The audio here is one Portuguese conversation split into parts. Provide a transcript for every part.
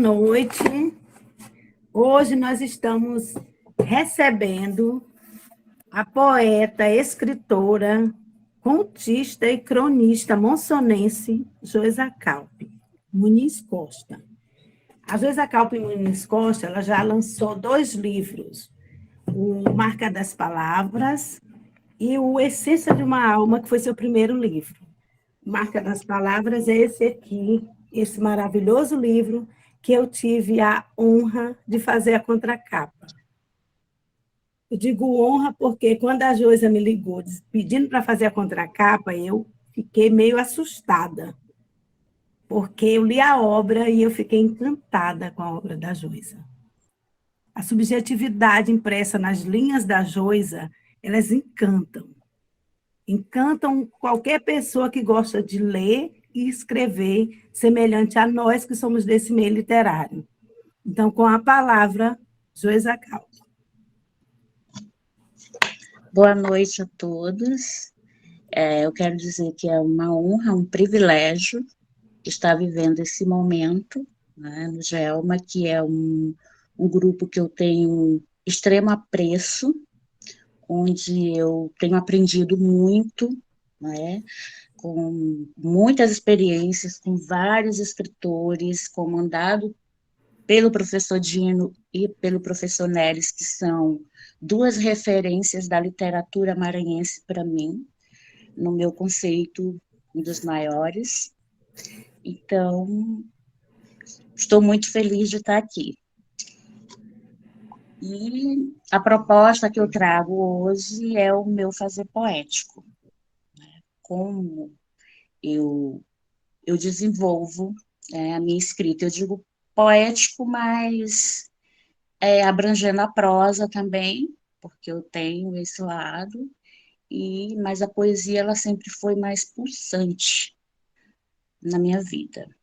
noite. Hoje nós estamos recebendo a poeta, escritora, contista e cronista monçonense Joyza Calpe Muniz Costa. A Joyza Calpe Muniz Costa, ela já lançou 2 livros, o Marca das Palavras e o Essência de uma Alma, que foi seu primeiro livro. Marca das Palavras é esse aqui, esse maravilhoso livro que eu tive a honra de fazer a contracapa. Eu digo honra porque quando a Joyza me ligou pedindo para fazer a contracapa, eu fiquei meio assustada, porque eu li a obra e eu fiquei encantada com a obra da Joyza. A subjetividade impressa nas linhas da Joyza, elas encantam. Encantam qualquer pessoa que gosta de ler e escrever, semelhante a nós que somos desse meio literário. Então, com a palavra, Joyza Calpe. Boa noite a todos. Eu quero dizer que é uma honra, um privilégio estar vivendo esse momento, né, no GELMA, que é um grupo que eu tenho extremo apreço, onde eu tenho aprendido muito, né, com muitas experiências, com vários escritores, comandado pelo professor Dino e pelo professor Neres, que são 2 referências da literatura maranhense para mim, no meu conceito, um dos maiores. Então, estou muito feliz de estar aqui. E a proposta que eu trago hoje é o meu fazer poético. Como eu desenvolvo a minha escrita. Eu digo poético, mas abrangendo a prosa também, porque eu tenho esse lado, mas a poesia ela sempre foi mais pulsante na minha vida.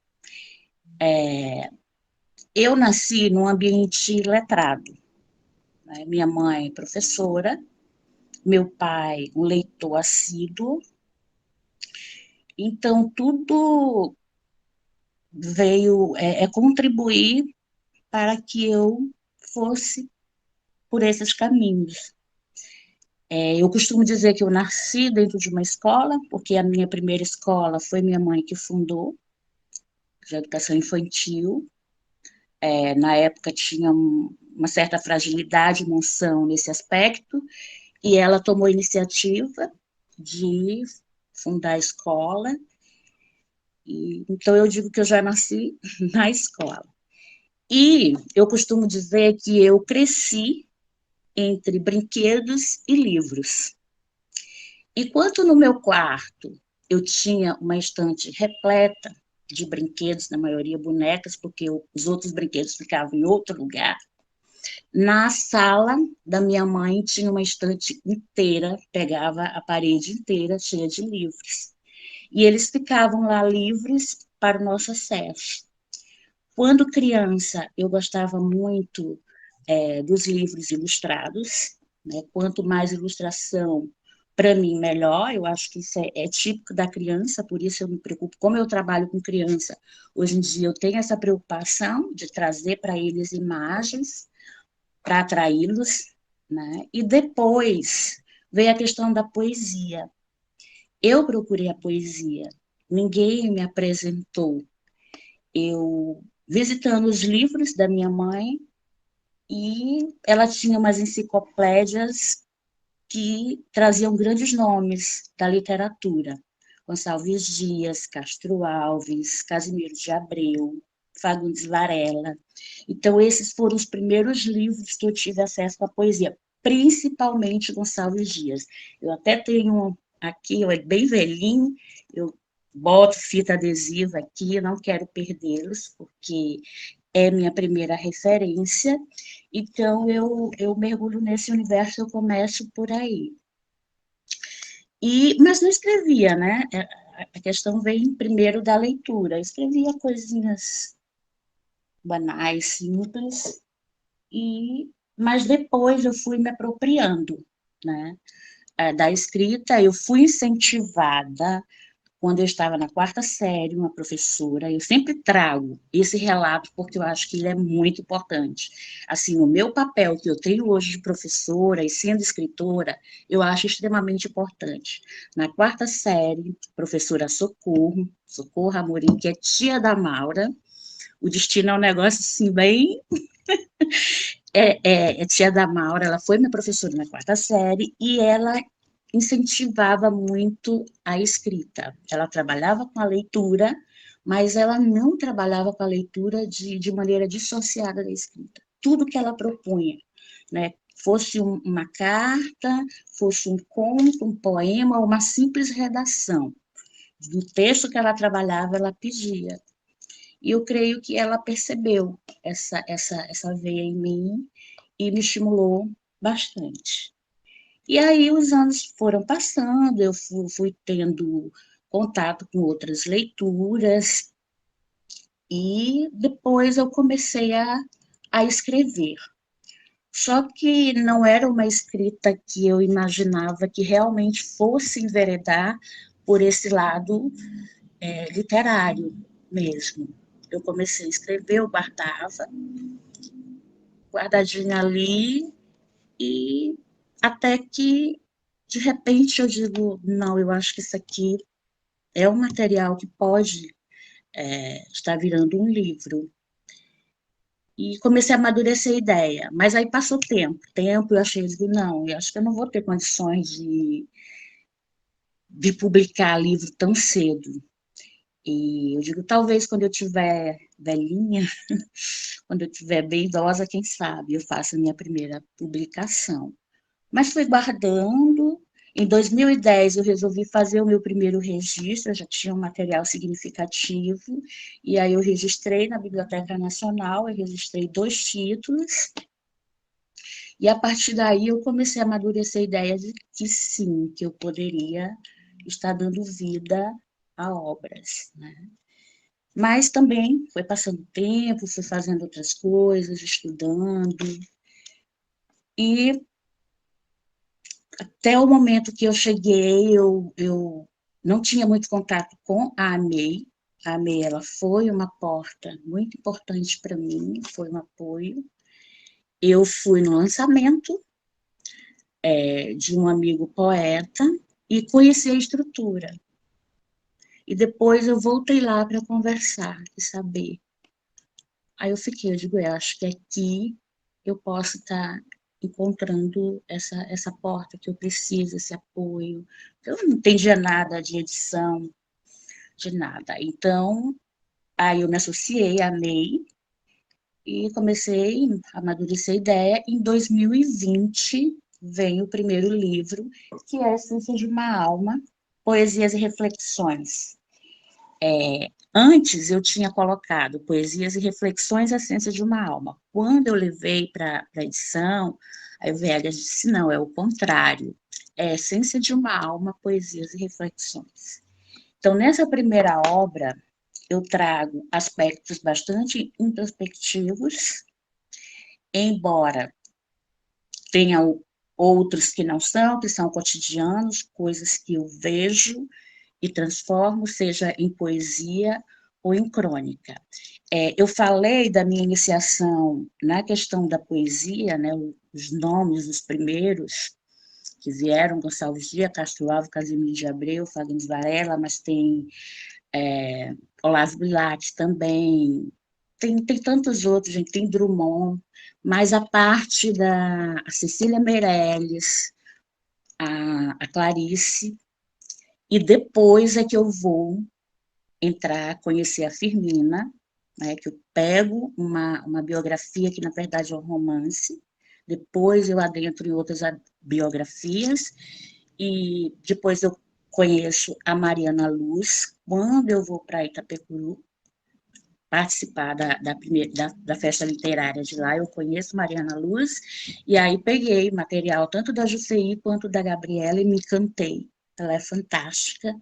Eu nasci num ambiente letrado. Né? Minha mãe, professora, meu pai, um leitor assíduo. Então, tudo veio contribuir para que eu fosse por esses caminhos. Eu costumo dizer que eu nasci dentro de uma escola, porque a minha primeira escola foi minha mãe que fundou, de educação infantil. Na época tinha uma certa fragilidade, monção nesse aspecto, e ela tomou a iniciativa de fundar a escola, então eu digo que eu já nasci na escola. E eu costumo dizer que eu cresci entre brinquedos e livros. Enquanto no meu quarto eu tinha uma estante repleta de brinquedos, na maioria bonecas, porque os outros brinquedos ficavam em outro lugar, na sala da minha mãe tinha uma estante inteira, pegava a parede inteira cheia de livros. E eles ficavam lá livres para o nosso acesso. Quando criança, eu gostava muito dos livros ilustrados, né? Quanto mais ilustração, para mim, melhor. Eu acho que isso é típico da criança, por isso eu me preocupo. Como eu trabalho com criança, hoje em dia eu tenho essa preocupação de trazer para eles imagens, para atraí-los, né? E depois veio a questão da poesia. Eu procurei a poesia, ninguém me apresentou. Eu, visitando os livros da minha mãe, e ela tinha umas enciclopédias que traziam grandes nomes da literatura. Gonçalves Dias, Castro Alves, Casimiro de Abreu, Fagundes Varela. Então, esses foram os primeiros livros que eu tive acesso à poesia, principalmente Gonçalves Dias. Eu até tenho aqui, é bem velhinho, eu boto fita adesiva aqui, não quero perdê-los, porque é minha primeira referência, então eu mergulho nesse universo, eu começo por aí. Mas não escrevia, né? A questão vem primeiro da leitura. Eu escrevia coisinhas banais, simples, mas depois eu fui me apropriando, né? Da escrita. Eu fui incentivada quando eu estava na quarta série, uma professora, eu sempre trago esse relato porque eu acho que ele é muito importante. Assim, o meu papel que eu tenho hoje de professora e sendo escritora, eu acho extremamente importante. Na quarta série, professora Socorro Amorim, que é tia da Maura, o destino é um negócio assim bem tia da Maura, ela foi minha professora na quarta série e ela incentivava muito a escrita. Ela trabalhava com a leitura, mas ela não trabalhava com a leitura de maneira dissociada da escrita. Tudo que ela propunha, né? Fosse uma carta, fosse um conto, um poema, uma simples redação. Do texto que ela trabalhava, ela pedia. E eu creio que ela percebeu essa veia em mim e me estimulou bastante. E aí os anos foram passando, eu fui tendo contato com outras leituras, e depois eu comecei a escrever. Só que não era uma escrita que eu imaginava que realmente fosse enveredar por esse lado literário mesmo. Eu comecei a escrever, eu guardava, guardadinha ali, e até que, de repente, eu digo, não, eu acho que isso aqui é um material que pode estar virando um livro. E comecei a amadurecer a ideia, mas aí passou tempo, eu achei, eu digo, não, eu acho que eu não vou ter condições de publicar livro tão cedo. E eu digo, talvez quando eu tiver velhinha, quando eu tiver bem idosa, quem sabe, eu faça a minha primeira publicação. Mas fui guardando. Em 2010, eu resolvi fazer o meu primeiro registro, eu já tinha um material significativo, e aí eu registrei na Biblioteca Nacional, eu registrei 2 títulos, e a partir daí eu comecei a amadurecer a ideia de que sim, que eu poderia estar dando vida a obras, né? Mas também foi passando tempo, fui fazendo outras coisas, estudando, e até o momento que eu cheguei, eu não tinha muito contato com a AMEI. A AMEI, ela foi uma porta muito importante para mim, foi um apoio. Eu fui no lançamento de um amigo poeta e conheci a estrutura. E depois eu voltei lá para conversar e saber. Aí eu fiquei, eu digo, eu acho que aqui eu posso estar encontrando essa porta que eu preciso, esse apoio. Eu não entendia nada de edição, de nada. Então, aí eu me associei, amei, e comecei a amadurecer a ideia. Em 2020, vem o primeiro livro, que é a Essência de uma Alma, Poesias e Reflexões. Antes eu tinha colocado Poesias e Reflexões, a Essência de uma Alma. Quando eu levei para a edição, a Velha disse, não, é o contrário. É a Essência de uma Alma, Poesias e Reflexões. Então, nessa primeira obra, eu trago aspectos bastante introspectivos, embora tenham outros que são cotidianos, coisas que eu vejo e transformo, seja em poesia ou em crônica. Eu falei da minha iniciação na questão da poesia, né, os nomes dos primeiros que vieram, Gonçalves Dias, Castro Alves, Casimiro de Abreu, Fagner Varela, mas tem Olavo Bilac também, tem tantos outros, gente, tem Drummond, mas a parte da Cecília Meirelles, a Clarice, e depois é que eu vou entrar, conhecer a Firmina, né, que eu pego uma biografia que, na verdade, é um romance, depois eu adentro em outras biografias, e depois eu conheço a Mariana Luz, quando eu vou para Itapecuru, participar da festa literária de lá, eu conheço Mariana Luz, e aí peguei material tanto da Jusceí quanto da Gabriela e me encantei. Ela é fantástica.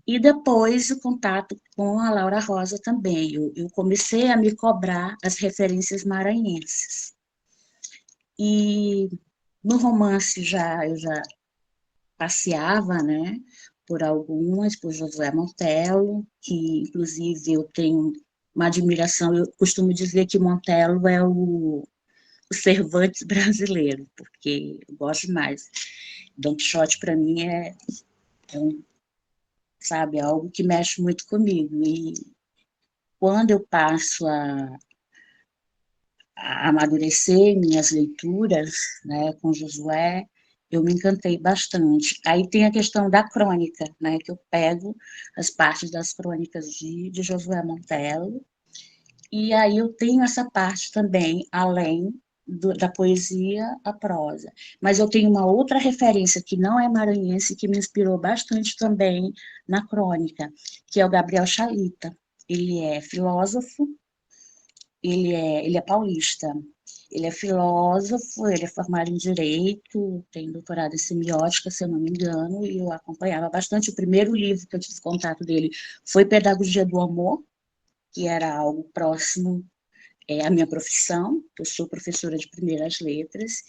E depois o contato com a Laura Rosa também. Eu comecei a me cobrar as referências maranhenses. E no romance eu já passeava, né, por algumas, por Josué Montello, que inclusive eu tenho uma admiração, eu costumo dizer que Montello é o Cervantes brasileiro, porque eu gosto mais. Don Quixote, para mim, sabe, algo que mexe muito comigo. E quando eu passo a amadurecer minhas leituras, né, com Josué, eu me encantei bastante. Aí tem a questão da crônica, né, que eu pego as partes das crônicas de Josué Montello, e aí eu tenho essa parte também, além da poesia, a prosa. Mas eu tenho uma outra referência que não é maranhense, que me inspirou bastante também na crônica, que é o Gabriel Chalita. Ele é filósofo, ele é paulista. Ele é filósofo, ele é formado em Direito, tem doutorado em Semiótica, se eu não me engano, e eu acompanhava bastante. O primeiro livro que eu tive contato dele foi Pedagogia do Amor, que era algo próximo à minha profissão, eu sou professora de primeiras letras,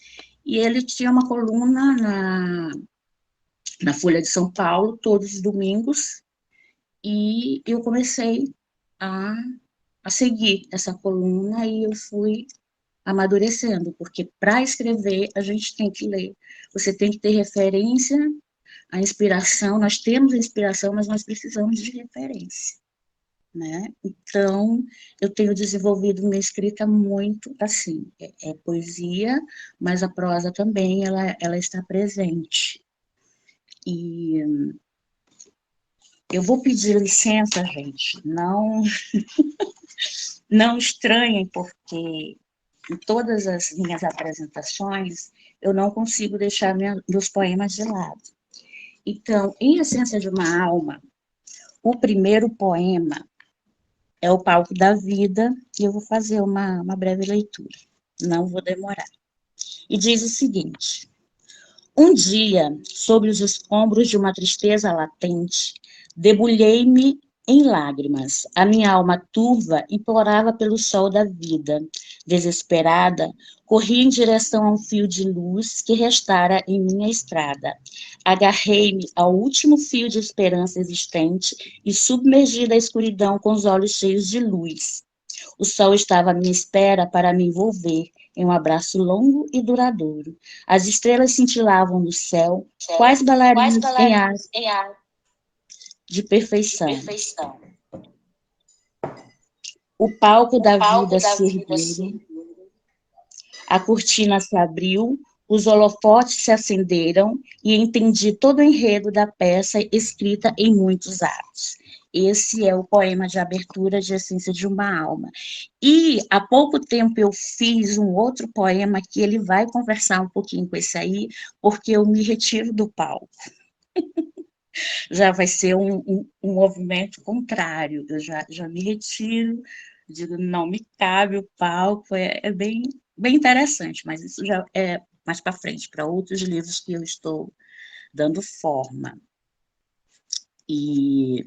e ele tinha uma coluna na Folha de São Paulo, todos os domingos, e eu comecei a, a seguir essa coluna e eu fui amadurecendo, porque para escrever a gente tem que ler, você tem que ter referência, a inspiração, nós temos a inspiração, mas nós precisamos de referência, né? Então, eu tenho desenvolvido minha escrita muito assim, é poesia, mas a prosa também, ela está presente. E eu vou pedir licença, gente, não estranhem, porque em todas as minhas apresentações, eu não consigo deixar meus poemas de lado. Então, em Essência de uma Alma, o primeiro poema é O Palco da Vida, e eu vou fazer uma breve leitura, não vou demorar. E diz o seguinte: um dia, sobre os escombros de uma tristeza latente, debulhei-me em lágrimas. A minha alma turva implorava pelo sol da vida. Desesperada, corri em direção a um fio de luz que restara em minha estrada. Agarrei-me ao último fio de esperança existente e submergi da escuridão com os olhos cheios de luz. O sol estava à minha espera para me envolver em um abraço longo e duradouro. As estrelas cintilavam no céu, quais bailarinas em ar de perfeição. O palco da vida se ergueu, a cortina se abriu, os holofotes se acenderam e entendi todo o enredo da peça escrita em muitos atos. Esse é o poema de abertura de Essência de uma Alma. E há pouco tempo eu fiz um outro poema que ele vai conversar um pouquinho com esse aí, porque eu me retiro do palco. Já vai ser um movimento contrário, eu já me retiro, digo, não me cabe o palco, é bem interessante, mas isso já é mais para frente, para outros livros que eu estou dando forma. E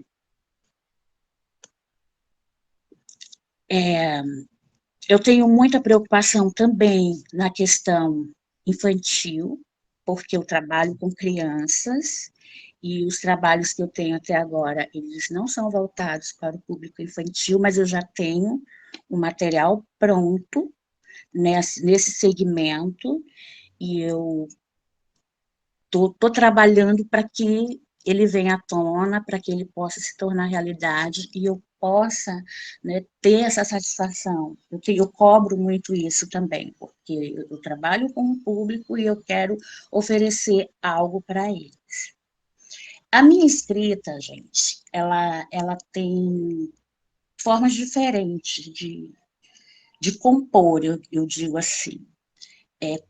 eu tenho muita preocupação também na questão infantil, porque eu trabalho com crianças, e os trabalhos que eu tenho até agora, eles não são voltados para o público infantil, mas eu já tenho o material pronto nesse segmento, e eu estou trabalhando para que ele venha à tona, para que ele possa se tornar realidade, e eu possa, né, ter essa satisfação. Eu cobro muito isso também, porque eu trabalho com o público e eu quero oferecer algo para eles. A minha escrita, gente, ela tem formas diferentes de compor, eu digo assim.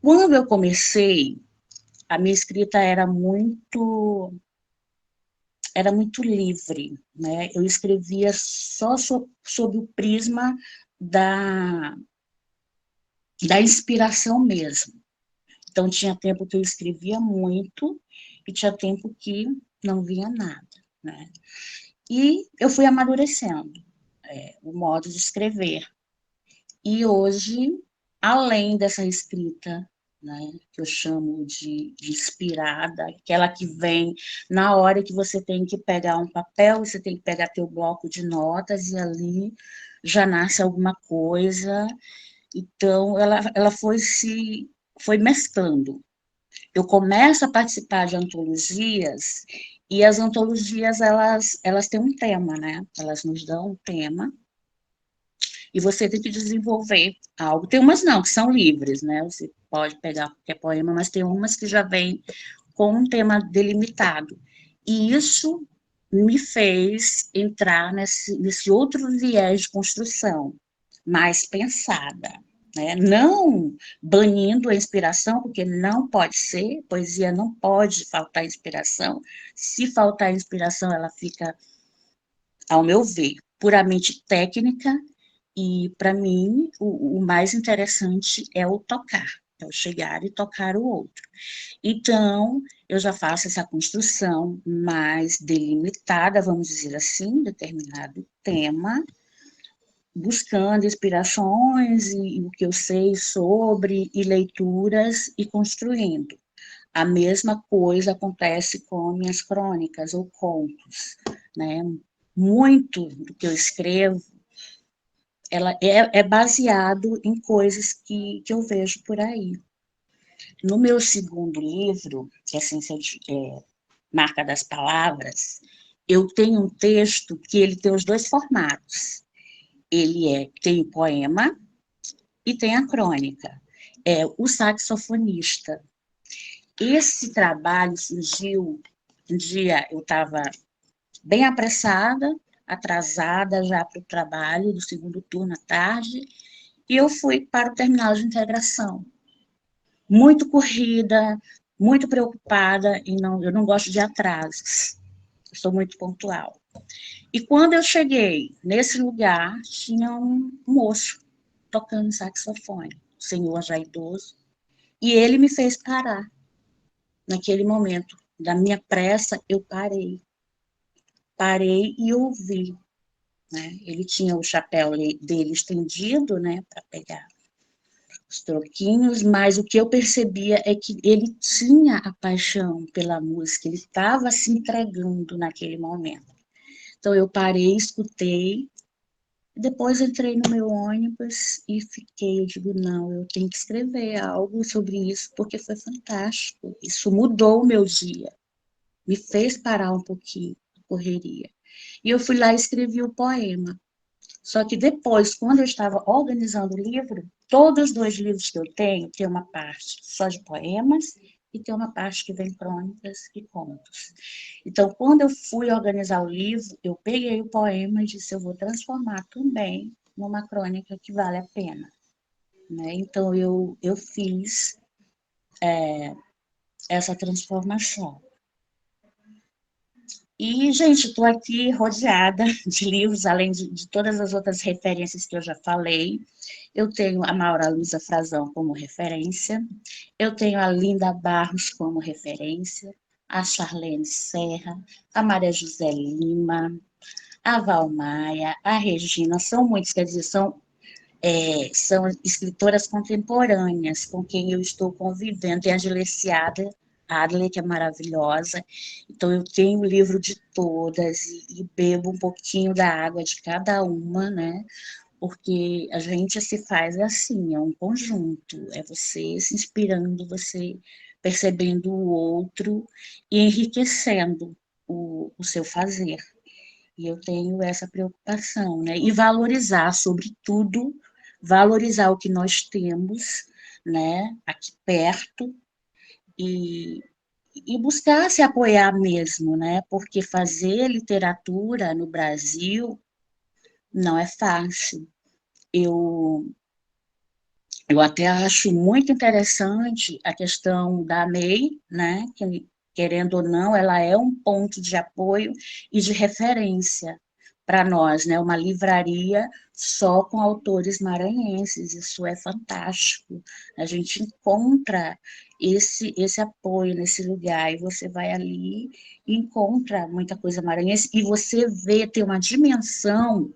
Quando eu comecei, a minha escrita era muito livre, né? Eu escrevia só sob o prisma da inspiração mesmo. Então, tinha tempo que eu escrevia muito e tinha tempo que não vinha nada, né? E eu fui amadurecendo o modo de escrever. E hoje, além dessa escrita né, que eu chamo de inspirada, aquela que vem na hora que você tem que pegar um papel, você tem que pegar teu bloco de notas e ali já nasce alguma coisa. Então, ela foi mesclando. Eu começo a participar de antologias e as antologias, elas têm um tema, né? Elas nos dão um tema e você tem que desenvolver algo. Tem umas não, que são livres, né? Você pode pegar qualquer poema, mas tem umas que já vêm com um tema delimitado. E isso me fez entrar nesse outro viés de construção, mais pensada, né? Não banindo a inspiração, porque não pode ser, poesia não pode faltar inspiração. Se faltar inspiração, ela fica, ao meu ver, puramente técnica, e, para mim, o mais interessante é o tocar, é o chegar e tocar o outro. Então, eu já faço essa construção mais delimitada, vamos dizer assim, determinado tema, buscando inspirações e o que eu sei sobre, e leituras, e construindo. A mesma coisa acontece com minhas crônicas ou contos, né? Muito do que eu escrevo ela é baseado em coisas que eu vejo por aí. No meu segundo livro, que é Ciência Marca das Palavras, eu tenho um texto que ele tem os dois formatos. Tem o poema e tem a crônica. É O Saxofonista. Esse trabalho surgiu um dia, eu estava bem apressada, atrasada já para o trabalho do segundo turno à tarde, e eu fui para o terminal de integração. Muito corrida, muito preocupada, e eu não gosto de atrasos, eu sou muito pontual. E quando eu cheguei nesse lugar, tinha um moço tocando saxofone, um senhor já idoso, e ele me fez parar. Naquele momento da minha pressa, eu parei e ouvi. Né? Ele tinha o chapéu dele estendido, né, para pegar os troquinhos, mas o que eu percebia é que ele tinha a paixão pela música, ele estava se entregando naquele momento. Então eu parei, escutei, depois entrei no meu ônibus e fiquei, eu digo, não, eu tenho que escrever algo sobre isso, porque foi fantástico, isso mudou o meu dia, me fez parar um pouquinho a correria. E eu fui lá e escrevi o poema. Só que depois, quando eu estava organizando o livro, todos os dois livros que eu tenho, tem uma parte só de poemas e tem uma parte que vem crônicas e contos. Então, quando eu fui organizar o livro, eu peguei o poema e disse, eu vou transformar também numa crônica que vale a pena. Né? Então, eu fiz essa transformação. E, gente, estou aqui rodeada de livros, além de todas as outras referências que eu já falei. Eu tenho a Maura Luísa Frazão como referência, eu tenho a Linda Barros como referência, a Charlene Serra, a Maria José Lima, a Val Maia, a Regina, são muitos, quer dizer, são escritoras contemporâneas com quem eu estou convivendo, tem a Gileciada Adler, que é maravilhosa, então eu tenho o livro de todas e bebo um pouquinho da água de cada uma, né, porque a gente se faz assim, é um conjunto, é você se inspirando, você percebendo o outro e enriquecendo o seu fazer. E eu tenho essa preocupação, né? E valorizar, sobretudo, valorizar o que nós temos, né, aqui perto, e, e buscar se apoiar mesmo, né? Porque fazer literatura no Brasil não é fácil. Eu, eu até acho muito interessante a questão da MEI, né? Que, querendo ou não, ela é um ponto de apoio e de referência para nós, né? Uma livraria só com autores maranhenses, isso é fantástico. A gente encontra esse apoio nesse lugar, e você vai ali e encontra muita coisa maranhense, e você vê, tem uma dimensão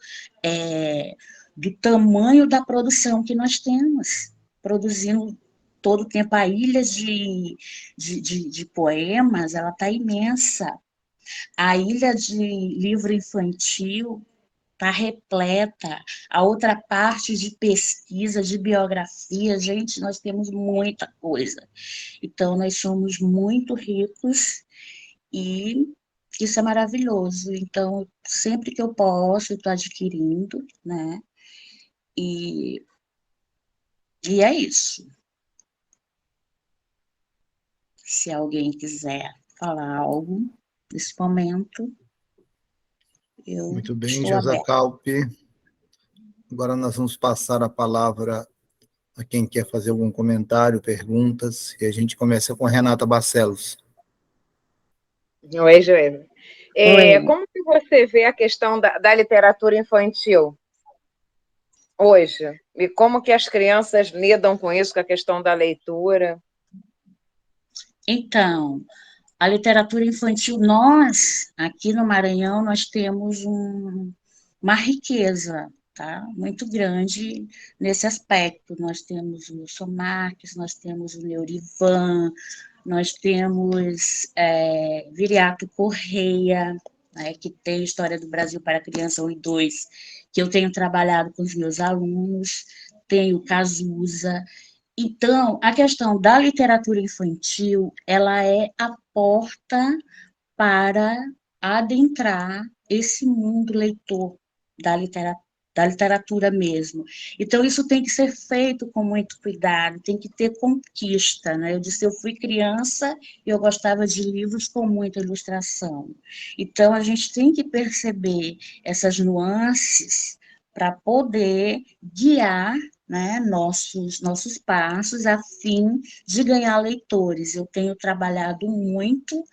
do tamanho da produção que nós temos, produzindo todo o tempo. A ilha de poemas, ela está imensa. A ilha de livro infantil está repleta. A outra parte de pesquisa, de biografia, gente, nós temos muita coisa. Então, nós somos muito ricos e isso é maravilhoso. Então, sempre que eu posso, eu estou adquirindo, né? E, e é isso. Se alguém quiser falar algo nesse momento, eu Muito bem, estou aberta. Josacalp. Agora nós vamos passar a palavra a quem quer fazer algum comentário, perguntas, e a gente começa com Renata Barcelos. Oi, Joelma. Oi. Como que você vê a questão da literatura infantil hoje? E como que as crianças lidam com isso, com a questão da leitura? Então, a literatura infantil, nós, aqui no Maranhão, nós temos uma riqueza, tá? Muito grande nesse aspecto. Nós temos o Wilson Marques, nós temos o Neurivan, nós temos Viriato Correia, né, que tem História do Brasil para Criança 1 e 2, que eu tenho trabalhado com os meus alunos, tem o Cazuza. Então, a questão da literatura infantil, ela é a porta para adentrar esse mundo leitor da literatura mesmo. Então, isso tem que ser feito com muito cuidado, tem que ter conquista, né? Eu disse, eu fui criança e eu gostava de livros com muita ilustração. Então, a gente tem que perceber essas nuances para poder guiar, né, nossos passos a fim de ganhar leitores. Eu tenho trabalhado muito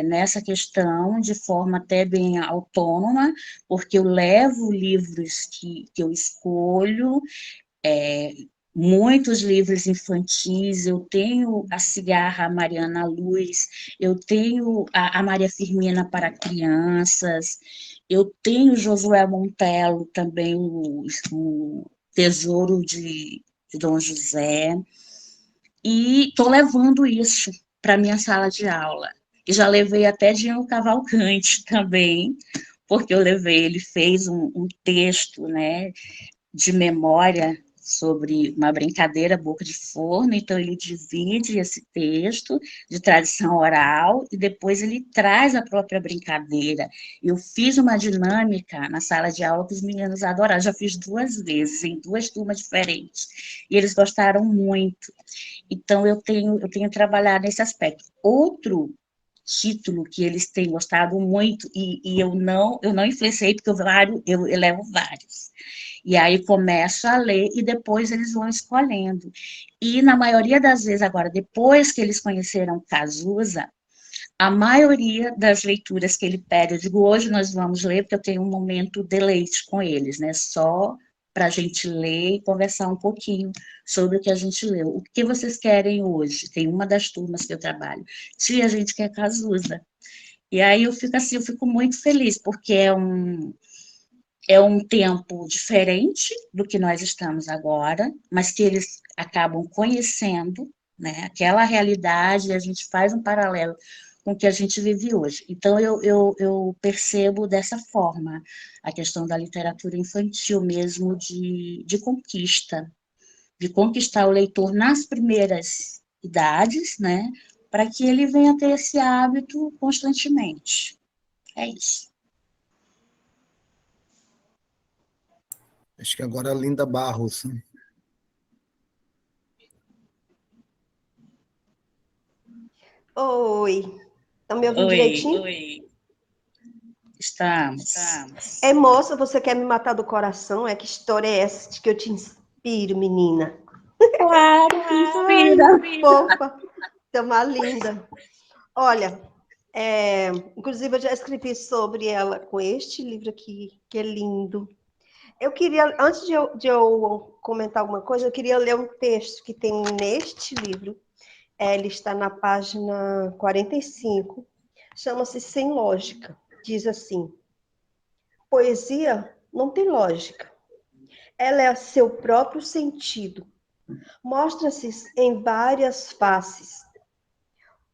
nessa questão, de forma até bem autônoma, porque eu levo livros que eu escolho, muitos livros infantis, eu tenho a Cigarra Mariana Luz, eu tenho a Maria Firmina para crianças, eu tenho Josué Montello também, o Tesouro de Dom José, e estou levando isso para a minha sala de aula. E já levei até Dinho Cavalcante também, porque eu levei, ele fez um texto, né, de memória sobre uma brincadeira boca de forno, então ele divide esse texto de tradição oral e depois ele traz a própria brincadeira. Eu fiz uma dinâmica na sala de aula que os meninos adoraram, já fiz 2 vezes, em 2 turmas diferentes, e eles gostaram muito. Então, eu tenho trabalhado nesse aspecto. Outro título que eles têm gostado muito, e eu não influenciei, porque eu levo vários. E aí começo a ler e depois eles vão escolhendo. E na maioria das vezes, agora, depois que eles conheceram Cazuza, a maioria das leituras que ele pede, eu digo, hoje nós vamos ler, porque eu tenho um momento de deleite com eles, né? Só para a gente ler e conversar um pouquinho sobre o que a gente leu. O que vocês querem hoje? Tem uma das turmas que eu trabalho. Tia, a gente quer Cazuza. E aí eu fico assim, eu fico muito feliz, porque é um tempo diferente do que nós estamos agora, mas que eles acabam conhecendo, né, aquela realidade, e a gente faz um paralelo com o que a gente vive hoje. Então, eu percebo dessa forma a questão da literatura infantil mesmo, de conquista, de conquistar o leitor nas primeiras idades, né, para que ele venha ter esse hábito constantemente. É isso. Acho que agora é a Linda Barros. Né? Oi, estão me ouvindo Oi, direitinho? oi. Estamos. Moça, você quer me matar do coração? Que história é essa de que eu te inspiro, menina? Claro que inspira. Ai, fofa, é uma linda. Olha, inclusive eu já escrevi sobre ela com este livro aqui, que é lindo. Eu queria, antes de eu comentar alguma coisa, eu queria ler um texto que tem neste livro. Ele está na página 45, chama-se Sem Lógica. Diz assim: poesia não tem lógica. Ela é seu próprio sentido, mostra-se em várias faces,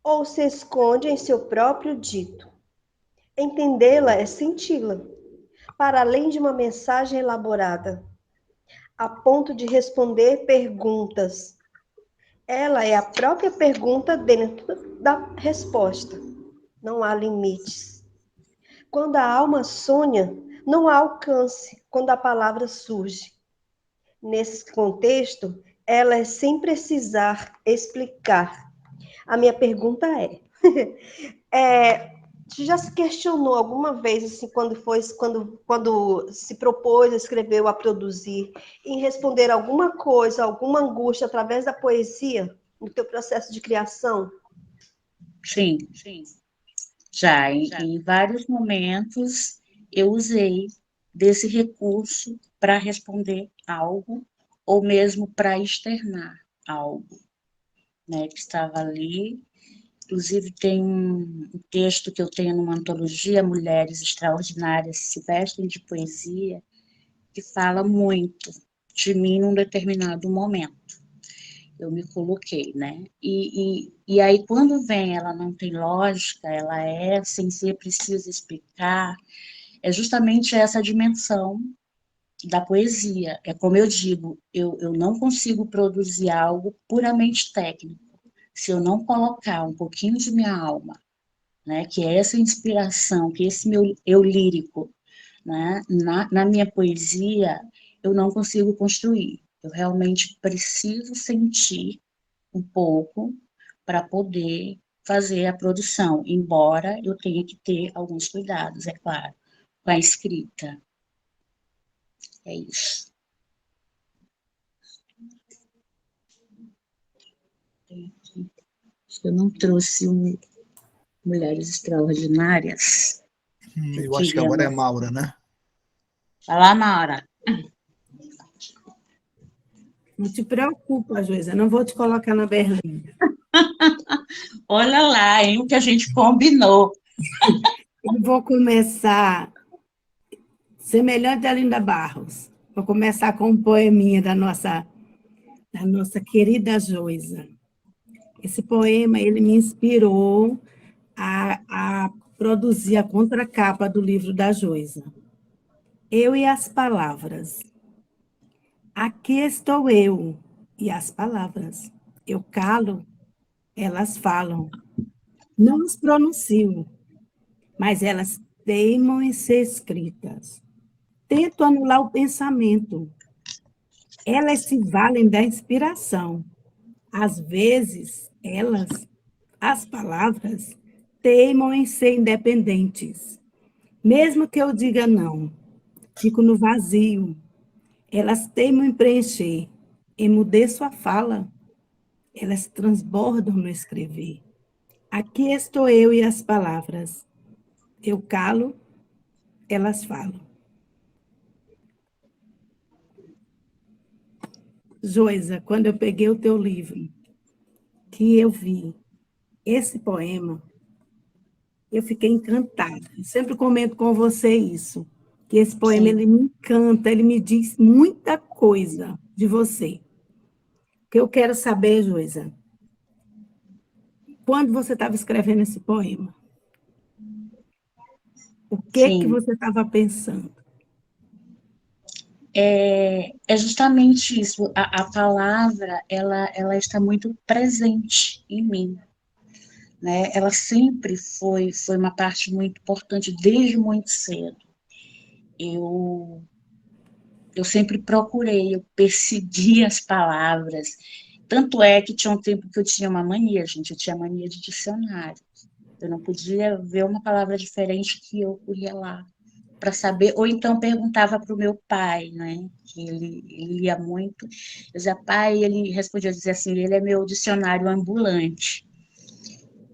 ou se esconde em seu próprio dito. Entendê-la é senti-la, para além de uma mensagem elaborada, a ponto de responder perguntas. Ela é a própria pergunta dentro da resposta. Não há limites. Quando a alma sonha, não há alcance quando a palavra surge. Nesse contexto, ela é sem precisar explicar. A minha pergunta você já se questionou alguma vez, assim, quando se propôs, escreveu a produzir, em responder alguma coisa, alguma angústia através da poesia, no teu processo de criação? Sim, já em vários momentos eu usei desse recurso para responder algo, ou mesmo para externar algo, né, que estava ali. Inclusive, tem um texto que eu tenho numa antologia, Mulheres Extraordinárias Se Vestem de Poesia, que fala muito de mim num determinado momento. Eu me coloquei, né? E aí, quando vem, ela não tem lógica, ela é sem ser preciso explicar, é justamente essa dimensão da poesia. É como eu digo, eu não consigo produzir algo puramente técnico se eu não colocar um pouquinho de minha alma, né, que é essa inspiração, que é esse meu eu lírico, né, na minha poesia, eu não consigo construir. Eu realmente preciso sentir um pouco para poder fazer a produção, embora eu tenha que ter alguns cuidados, é claro, com a escrita. É isso. Acho que eu não trouxe Mulheres Extraordinárias. Eu acho que agora é Maura, né? Vai lá, Maura. Não te preocupa, Joisa, não vou te colocar na berlinda. Olha lá, hein, o que a gente combinou. Eu vou começar semelhante a Linda Barros. Vou começar com um poeminha da nossa querida Joisa. Esse poema ele me inspirou a produzir a contracapa do livro da Joisa. Eu e as palavras. Aqui estou eu e as palavras. Eu calo, elas falam. Não as pronuncio, mas elas teimam em ser escritas. Tento anular o pensamento. Elas se valem da inspiração. Às vezes, as palavras, teimam em ser independentes. Mesmo que eu diga não, fico no vazio. Elas teimam em preencher. Emudeço a fala. Elas transbordam no escrever. Aqui estou eu e as palavras. Eu calo, elas falam. Joisa, quando eu peguei o teu livro, que eu vi esse poema, eu fiquei encantada. Eu sempre comento com você isso, que esse poema ele me encanta, ele me diz muita coisa de você. O que eu quero saber, Joisa, quando você estava escrevendo esse poema, o que você estava pensando? É justamente isso. A palavra, ela está muito presente em mim, né? Ela sempre foi uma parte muito importante desde muito cedo. Eu sempre procurei, eu persegui as palavras. Tanto é que tinha um tempo que eu tinha uma mania, gente, eu tinha mania de dicionário. Eu não podia ver uma palavra diferente que eu corria lá para saber, ou então perguntava para o meu pai, né, que ele lia muito. Eu dizia, pai, ele respondia, dizia assim, ele é meu dicionário ambulante.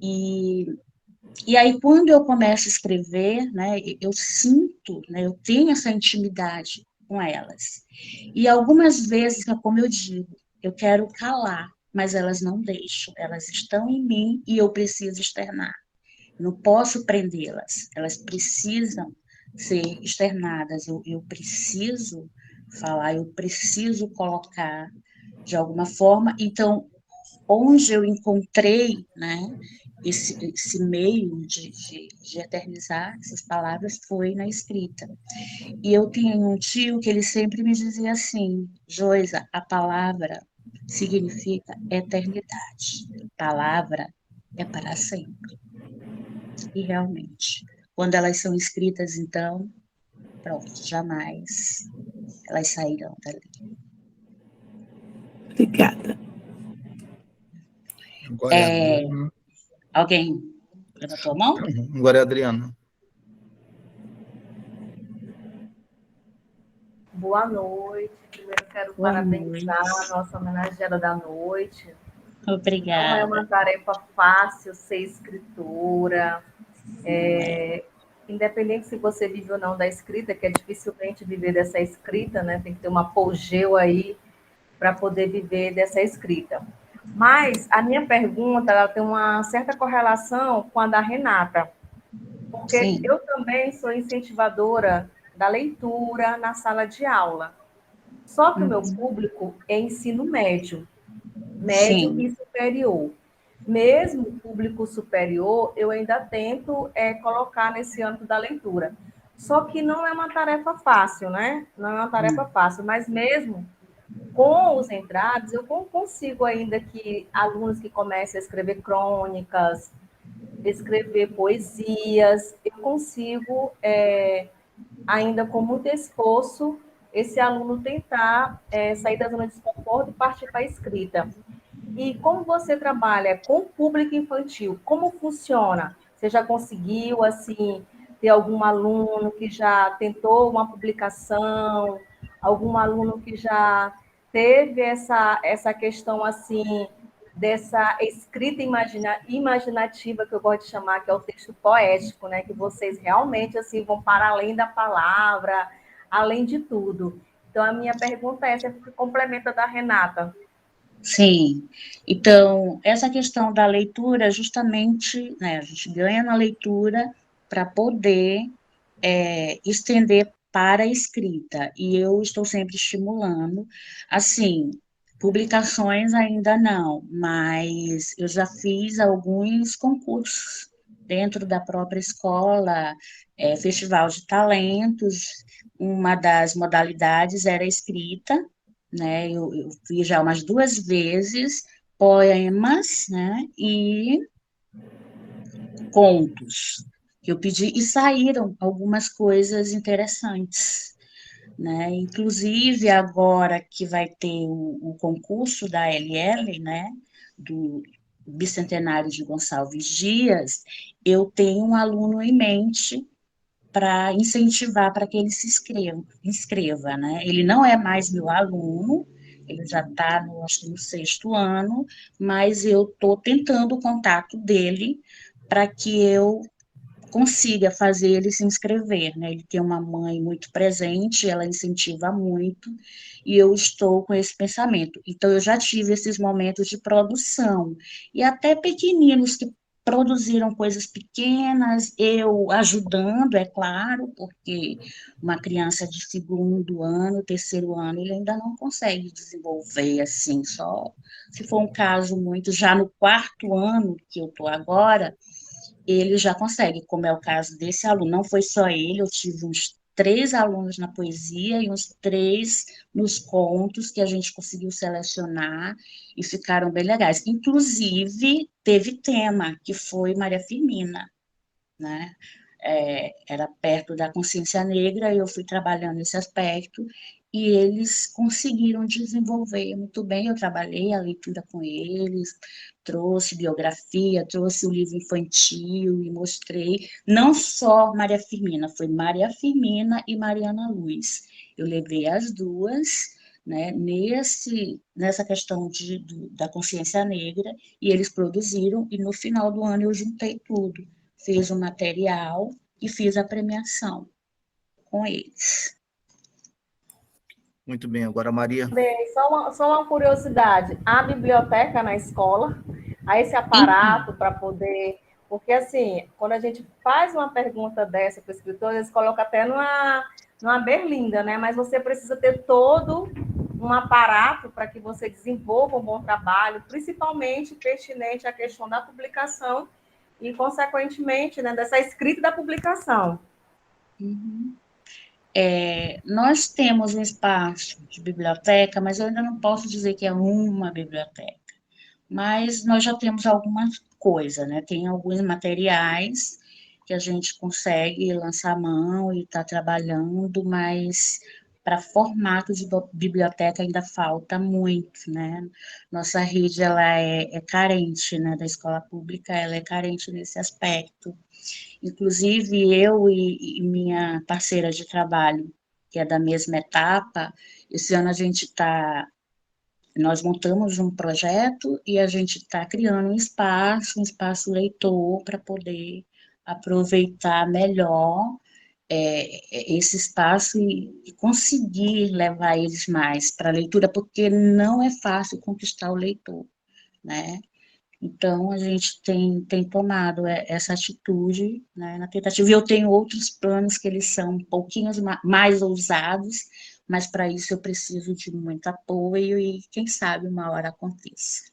E aí, quando eu começo a escrever, né, eu sinto, né, eu tenho essa intimidade com elas. E algumas vezes, como eu digo, eu quero calar, mas elas não deixam. Elas estão em mim e eu preciso externar. Não posso prendê-las. Elas precisam ser externadas. Eu preciso falar, eu preciso colocar de alguma forma. Então, onde eu encontrei, né, esse meio de eternizar essas palavras foi na escrita. E eu tenho um tio que ele sempre me dizia assim: Joisa, a palavra significa eternidade. Palavra é para sempre. E realmente, quando elas são escritas, então, pronto, jamais elas sairão dali. Obrigada. Agora é a Alguém levantou a mão? Agora é a Adriana. Boa noite. Primeiro quero Boa parabenizar noite. a nossa homenageada da noite. Não é Obrigada. uma tarefa fácil ser escritora. Independente se você vive ou não da escrita, que é dificilmente viver dessa escrita, né? Tem que ter um apogeu aí para poder viver dessa escrita. Mas a minha pergunta, ela tem uma certa correlação com a da Renata, porque Sim. eu também sou incentivadora da leitura na sala de aula. Só que o meu público é ensino médio Sim. e superior. Mesmo o público superior, eu ainda tento colocar nesse âmbito da leitura. Só que não é uma tarefa fácil, né? Não é uma tarefa fácil, mas mesmo com os entrados, eu consigo ainda que alunos que comecem a escrever crônicas, escrever poesias, eu consigo, ainda com muito esforço, esse aluno tentar sair da zona de desconforto e partir para a escrita. E como você trabalha com o público infantil, como funciona? Você já conseguiu, assim, ter algum aluno que já tentou uma publicação, algum aluno que já teve essa questão, assim, dessa escrita imaginativa, que eu gosto de chamar, que é o texto poético, né? Que vocês realmente, assim, vão para além da palavra, além de tudo. Então, a minha pergunta é essa, que complementa da Renata. Sim. Então, essa questão da leitura, justamente, né, a gente ganha na leitura para poder estender para a escrita. E eu estou sempre estimulando, assim, publicações ainda não, mas eu já fiz alguns concursos dentro da própria escola, festival de talentos, uma das modalidades era a escrita, né? Eu fiz já umas 2 vezes poemas, né? E contos que eu pedi e saíram algumas coisas interessantes, né? Inclusive agora que vai ter o concurso da LL, né? Do Bicentenário de Gonçalves Dias, eu tenho um aluno em mente para incentivar para que ele se inscreva, né? Ele não é mais meu aluno, ele já está acho que no 6º ano, mas eu estou tentando o contato dele para que eu consiga fazer ele se inscrever, né? Ele tem uma mãe muito presente, ela incentiva muito, e eu estou com esse pensamento. Então, eu já tive esses momentos de produção, e até pequeninos que produziram coisas pequenas, eu ajudando, é claro, porque uma criança de 2º ano, 3º ano, ele ainda não consegue desenvolver assim, só se for um caso muito, já no 4º ano que eu estou agora, ele já consegue, como é o caso desse aluno. Não foi só ele, eu tive uns 3 alunos na poesia e uns 3 nos contos que a gente conseguiu selecionar e ficaram bem legais. Inclusive, teve tema, que foi Maria Firmina, né? Era perto da consciência negra, eu fui trabalhando esse aspecto, e eles conseguiram desenvolver muito bem. Eu trabalhei a leitura com eles, trouxe biografia, trouxe o livro infantil e mostrei, não só Maria Firmina, foi Maria Firmina e Mariana Luz. Eu levei as duas, né, nessa questão da consciência negra, e eles produziram, e no final do ano eu juntei tudo. Fiz o material e fiz a premiação com eles. Muito bem, agora a Maria. Bem, só uma curiosidade, a biblioteca na escola, há esse aparato para poder... Porque, assim, quando a gente faz uma pergunta dessa para o escritor, eles colocam até numa berlinda, né? Mas você precisa ter todo um aparato para que você desenvolva um bom trabalho, principalmente pertinente à questão da publicação e, consequentemente, né, dessa escrita da publicação. Uhum. Nós temos um espaço de biblioteca, mas eu ainda não posso dizer que é uma biblioteca. Mas nós já temos alguma coisa, né? Tem alguns materiais que a gente consegue lançar a mão e está trabalhando, mas para formato de biblioteca ainda falta muito, né? Nossa rede, ela é carente, né? Da escola pública, ela é carente nesse aspecto. Inclusive, eu e minha parceira de trabalho, que é da mesma etapa, esse ano nós montamos um projeto e a gente está criando um espaço leitor, para poder aproveitar melhor esse espaço e conseguir levar eles mais para a leitura, porque não é fácil conquistar o leitor, né? Então, a gente tem tomado essa atitude, né, na tentativa. E eu tenho outros planos que eles são um pouquinho mais ousados, mas para isso eu preciso de muito apoio e, quem sabe, uma hora aconteça.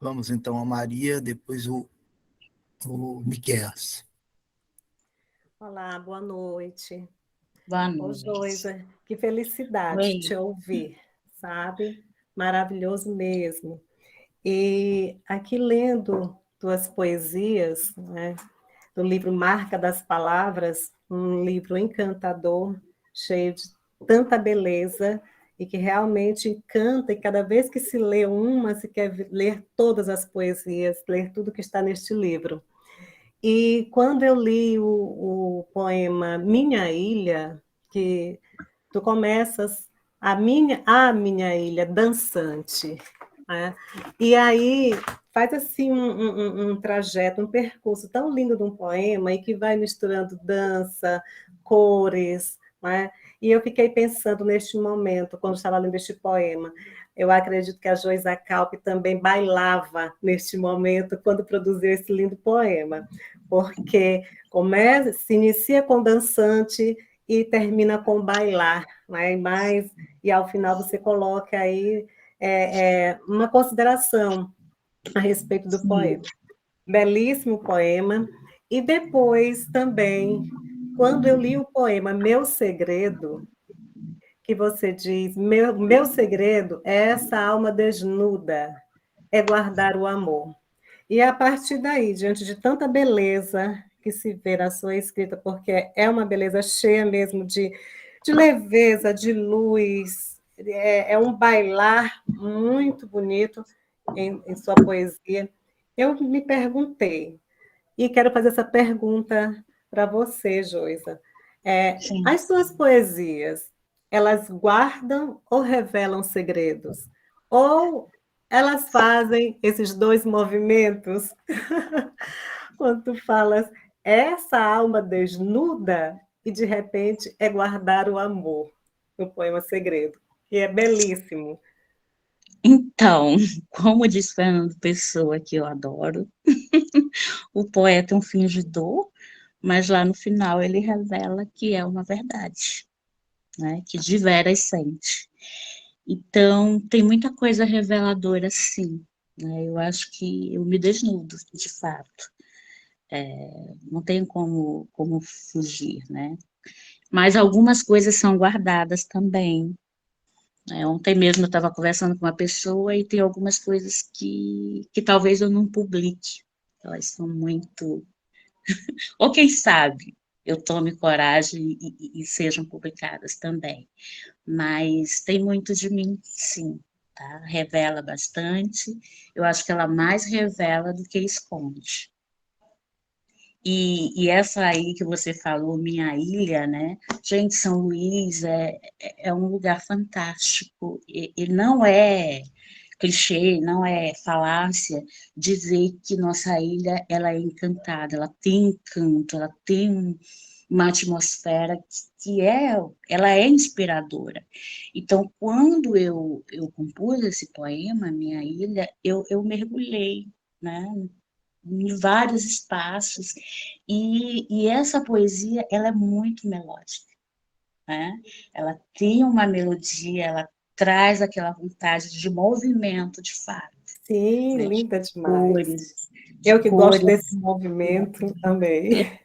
Vamos então a Maria, depois o Miquéas. Olá, boa noite. Boa Ô, noite. Joisa, que felicidade Oi. te ouvir, sabe? Maravilhoso mesmo. E aqui lendo tuas poesias, né, do livro Marca das Palavras, um livro encantador, cheio de tanta beleza e que realmente encanta, e cada vez que se lê uma, se quer ler todas as poesias, ler tudo que está neste livro. E quando eu li o poema Minha Ilha, que tu começas a minha ilha dançante, né? E aí faz assim um trajeto, um percurso tão lindo de um poema e que vai misturando dança, cores, né? E eu fiquei pensando neste momento, quando estava lendo este poema, eu acredito que a Joisa Calpe também bailava neste momento, quando produziu esse lindo poema, porque se inicia com dançante e termina com bailar, né? E ao final você coloca aí uma consideração a respeito do poema. Belíssimo poema. E depois também, quando eu li o poema Meu Segredo, que você diz, meu segredo é essa alma desnuda, é guardar o amor. E a partir daí, diante de tanta beleza que se vê na sua escrita, porque é uma beleza cheia mesmo de leveza, de luz, é um bailar muito bonito em sua poesia. Eu me perguntei, e quero fazer essa pergunta para você, Joisa. Sim. As suas poesias, elas guardam ou revelam segredos? Ou elas fazem esses dois movimentos? Quando tu falas, essa alma desnuda, e de repente é guardar o amor, no poema Segredo, que é belíssimo. Então, como diz Fernando Pessoa, que eu adoro, o poeta é um fingidor, mas lá no final ele revela que é uma verdade, né? Que de veras sente. Então, tem muita coisa reveladora, sim, né? Eu acho que eu me desnudo, de fato. Não tem como fugir, né? Mas algumas coisas são guardadas também. Ontem mesmo eu estava conversando com uma pessoa e tem algumas coisas que talvez eu não publique. Elas são muito... Ou quem sabe eu tome coragem e sejam publicadas também. Mas tem muito de mim, sim, tá? Revela bastante. Eu acho que ela mais revela do que esconde. E essa aí que você falou, Minha Ilha, né? Gente, São Luís é um lugar fantástico. E não é clichê, não é falácia dizer que nossa ilha ela é encantada, ela tem encanto, ela tem uma atmosfera ela é inspiradora. Então, quando eu compus esse poema, Minha Ilha, eu mergulhei, né, em vários espaços, e essa poesia, ela é muito melódica, né? Ela tem uma melodia, ela traz aquela vontade de movimento, de fato, Sim, né? linda demais. De Eu que gosto cores. desse movimento também.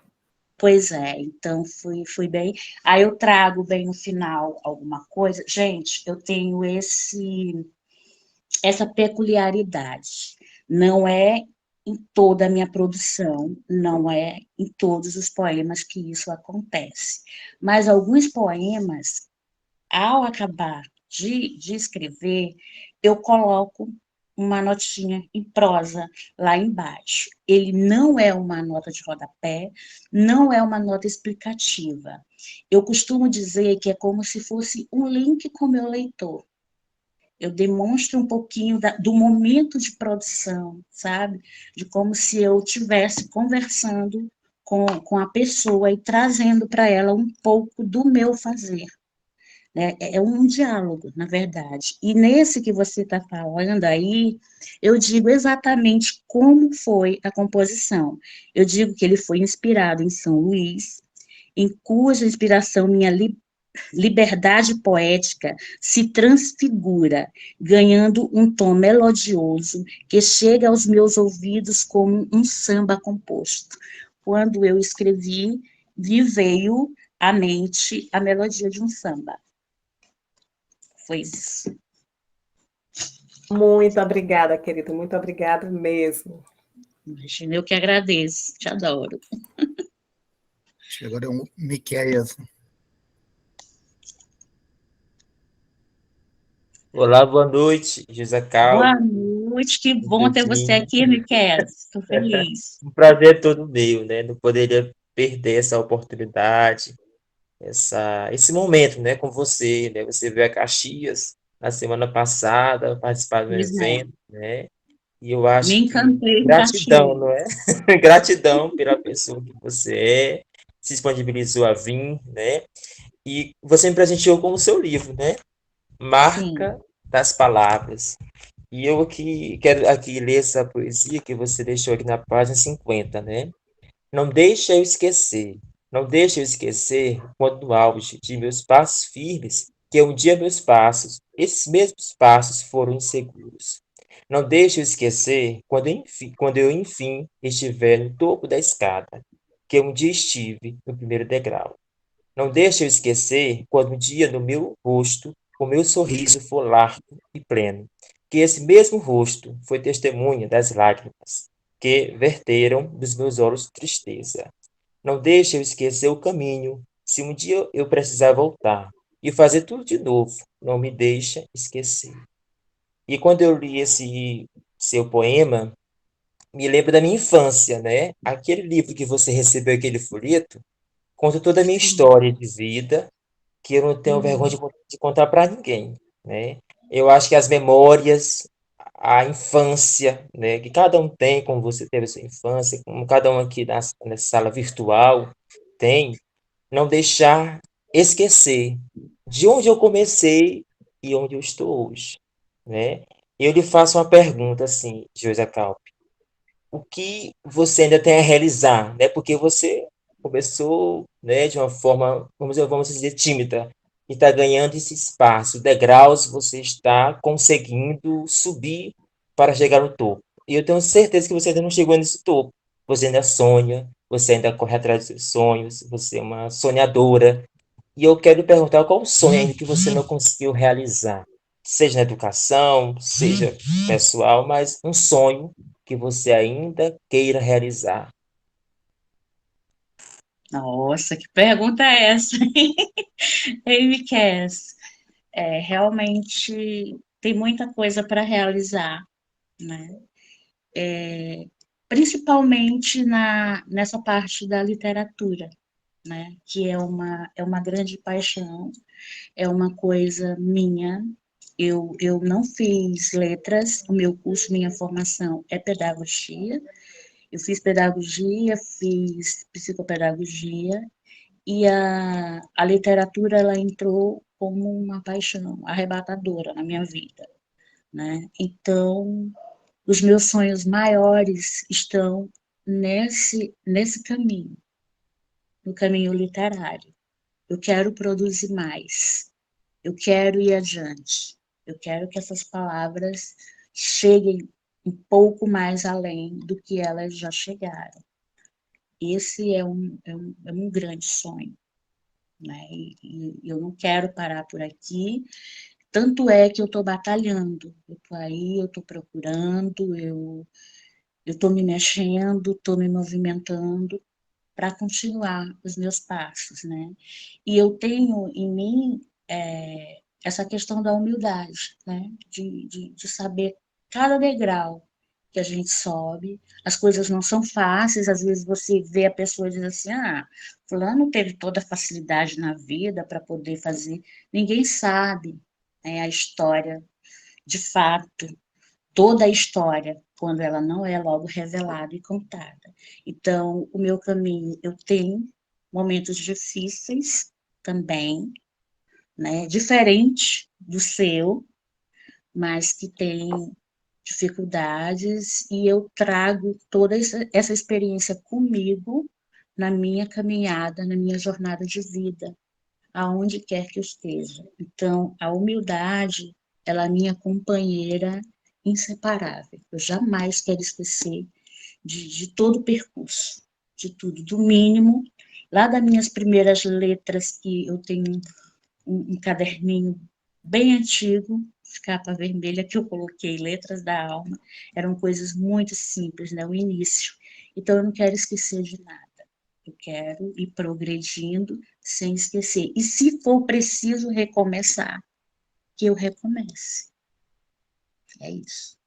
Pois é, então fui bem. Aí eu trago bem no final alguma coisa. Gente, eu tenho essa peculiaridade. Não é em toda a minha produção, não é em todos os poemas que isso acontece. Mas alguns poemas, ao acabar de escrever, eu coloco uma notinha em prosa lá embaixo. Ele não é uma nota de rodapé, não é uma nota explicativa. Eu costumo dizer que é como se fosse um link com o meu leitor. Eu demonstro um pouquinho do momento de produção, sabe? De como se eu estivesse conversando com a pessoa e trazendo para ela um pouco do meu fazer. Né? É um diálogo, na verdade. E nesse que você está falando aí, eu digo exatamente como foi a composição. Eu digo que ele foi inspirado em São Luís, em cuja inspiração minha liberdade poética se transfigura, ganhando um tom melodioso que chega aos meus ouvidos como um samba composto. Quando eu escrevi, me veio à mente a melodia de um samba. Foi isso. Muito obrigada, querida, muito obrigada mesmo. Imagina, eu que agradeço, te adoro. Acho que agora é o Miqueias. Olá, boa noite, José Boa Calvo. noite, que bom ter você aqui, Miquel. Estou feliz. Um prazer todo meu, né? Não poderia perder essa oportunidade, esse momento, né, com você, né? Você veio a Caxias na semana passada, participar de um Pois é, evento, né? E eu me acho que encantei em gratidão, Caxias. não é? Gratidão pela pessoa que você é, se disponibilizou a vir, né? E você me presenteou com o seu livro, né? Sim, Marca das Palavras. E eu aqui quero aqui ler essa poesia que você deixou aqui na página 50, né? Não deixe eu esquecer, não deixe eu esquecer quando no auge de meus passos firmes, que um dia meus passos, esses mesmos passos foram inseguros. Não deixe eu esquecer quando eu enfim estiver no topo da escada, que um dia estive no primeiro degrau. Não deixe eu esquecer quando um dia no meu rosto o meu sorriso for largo e pleno, que esse mesmo rosto foi testemunha das lágrimas que verteram dos meus olhos tristeza. Não deixe eu esquecer o caminho, se um dia eu precisar voltar e fazer tudo de novo, não me deixa esquecer. E quando eu li esse seu poema, me lembro da minha infância, né? Aquele livro que você recebeu, aquele folheto, conta toda a minha sim. história de vida, que eu não tenho vergonha Uhum. de contar para ninguém, né? Eu acho que as memórias, a infância, né, que cada um tem, como você teve a sua infância, como cada um aqui nessa sala virtual tem, não deixar esquecer de onde eu comecei e onde eu estou hoje, né? Eu lhe faço uma pergunta assim, Josia Calp, o que você ainda tem a realizar, né? Porque você começou, né, de uma forma, vamos dizer, tímida, e está ganhando esse espaço, degraus, você está conseguindo subir para chegar no topo. E eu tenho certeza que você ainda não chegou nesse topo. Você ainda sonha, você ainda corre atrás dos seus sonhos, você é uma sonhadora. E eu quero perguntar qual o sonho ainda que você não conseguiu realizar, seja na educação, seja pessoal, mas um sonho que você ainda queira realizar. Nossa, que pergunta é essa? Ei, Miquel, realmente tem muita coisa para realizar, né? Principalmente nessa parte da literatura, né? Que é uma grande paixão, é uma coisa minha. Eu não fiz letras, o meu curso, minha formação é pedagogia. Eu fiz pedagogia, fiz psicopedagogia, e a literatura ela entrou como uma paixão arrebatadora na minha vida, né? Então, os meus sonhos maiores estão nesse caminho, no caminho literário, eu quero produzir mais, eu quero ir adiante, eu quero que essas palavras cheguem um pouco mais além do que elas já chegaram. Esse é um grande sonho, né? E eu não quero parar por aqui, tanto é que eu estou batalhando, eu estou aí, eu estou procurando, eu estou me mexendo, estou me movimentando para continuar os meus passos, né? E eu tenho em mim essa questão da humildade, né? De saber cada degrau que a gente sobe, as coisas não são fáceis, às vezes você vê a pessoa e diz assim, fulano teve toda a facilidade na vida para poder fazer, ninguém sabe, né, a história, de fato, toda a história, quando ela não é logo revelada e contada. Então, o meu caminho, eu tenho momentos difíceis também, né, diferente do seu, mas que tem dificuldades, e eu trago toda essa experiência comigo na minha caminhada, na minha jornada de vida, aonde quer que eu esteja. Então, a humildade, ela é minha companheira inseparável. Eu jamais quero esquecer de todo o percurso, de tudo, do mínimo, lá das minhas primeiras letras, que eu tenho um caderninho bem antigo, de capa vermelha, que eu coloquei letras da alma, eram coisas muito simples, né, o início. Então, eu não quero esquecer de nada. Eu quero ir progredindo sem esquecer. E se for preciso recomeçar, que eu recomece. É isso.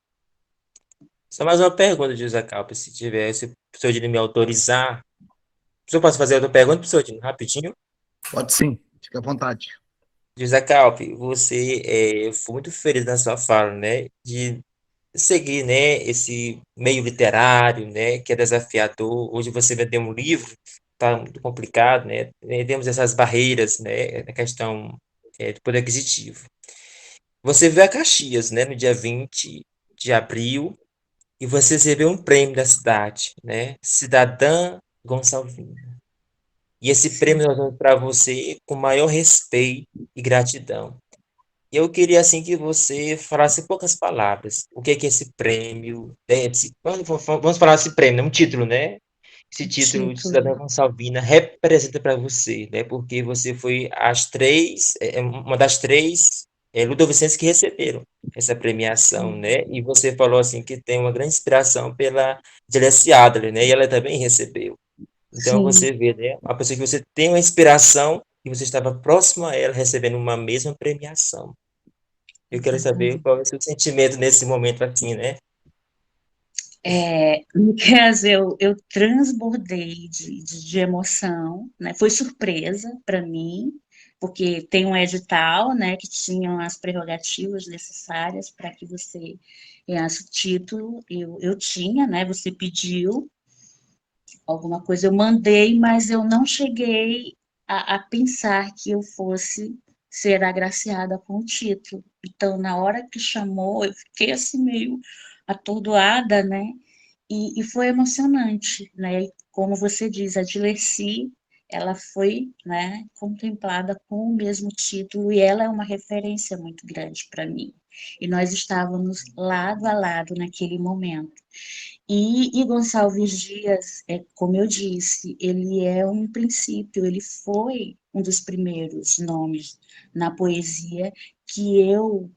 Só mais uma pergunta, José Calpe, se tiver, se o professor Dino me autorizar. O senhor pode fazer outra pergunta, professor Dino, rapidinho? Pode sim, fique à vontade. José Calpe, você foi muito feliz na sua fala, né, de seguir, né, esse meio literário, né, que é desafiador. Hoje você vender um livro está muito complicado, né, temos essas barreiras, né, na questão do poder aquisitivo. Você veio a Caxias, né, no dia 20 de abril, e você recebeu um prêmio da cidade, né, Cidadã Gonçalvina. E esse prêmio nós damos para você com maior respeito e gratidão. E eu queria, assim, que você falasse em poucas palavras. O que é esse prêmio? Vamos falar desse prêmio, né? Um título, né? Esse título de Cidadã Título. Gonçalvina representa para você, né? Porque você foi uma das três ludovicenses que receberam essa premiação, né? E você falou, assim, que tem uma grande inspiração pela Jessie Adler, né? E ela também recebeu. Então, Sim, você vê, né? Uma pessoa que você tem uma inspiração e você estava próximo a ela recebendo uma mesma premiação. Eu quero saber verdade. qual é o seu sentimento nesse momento, assim, né? No caso, eu transbordei de emoção, né? Foi surpresa para mim, porque tem um edital, né, que tinham as prerrogativas necessárias para que você ganhasse o título. Eu tinha, né? Você pediu alguma coisa, eu mandei, mas eu não cheguei a pensar que eu fosse ser agraciada com o título. Então, na hora que chamou, eu fiquei assim meio atordoada, né? E foi emocionante, né? E como você diz, a Dileci, ela foi, né, contemplada com o mesmo título, e ela é uma referência muito grande para mim. E nós estávamos lado a lado naquele momento. E Gonçalves Dias, como eu disse, ele é um princípio, ele foi um dos primeiros nomes na poesia que eu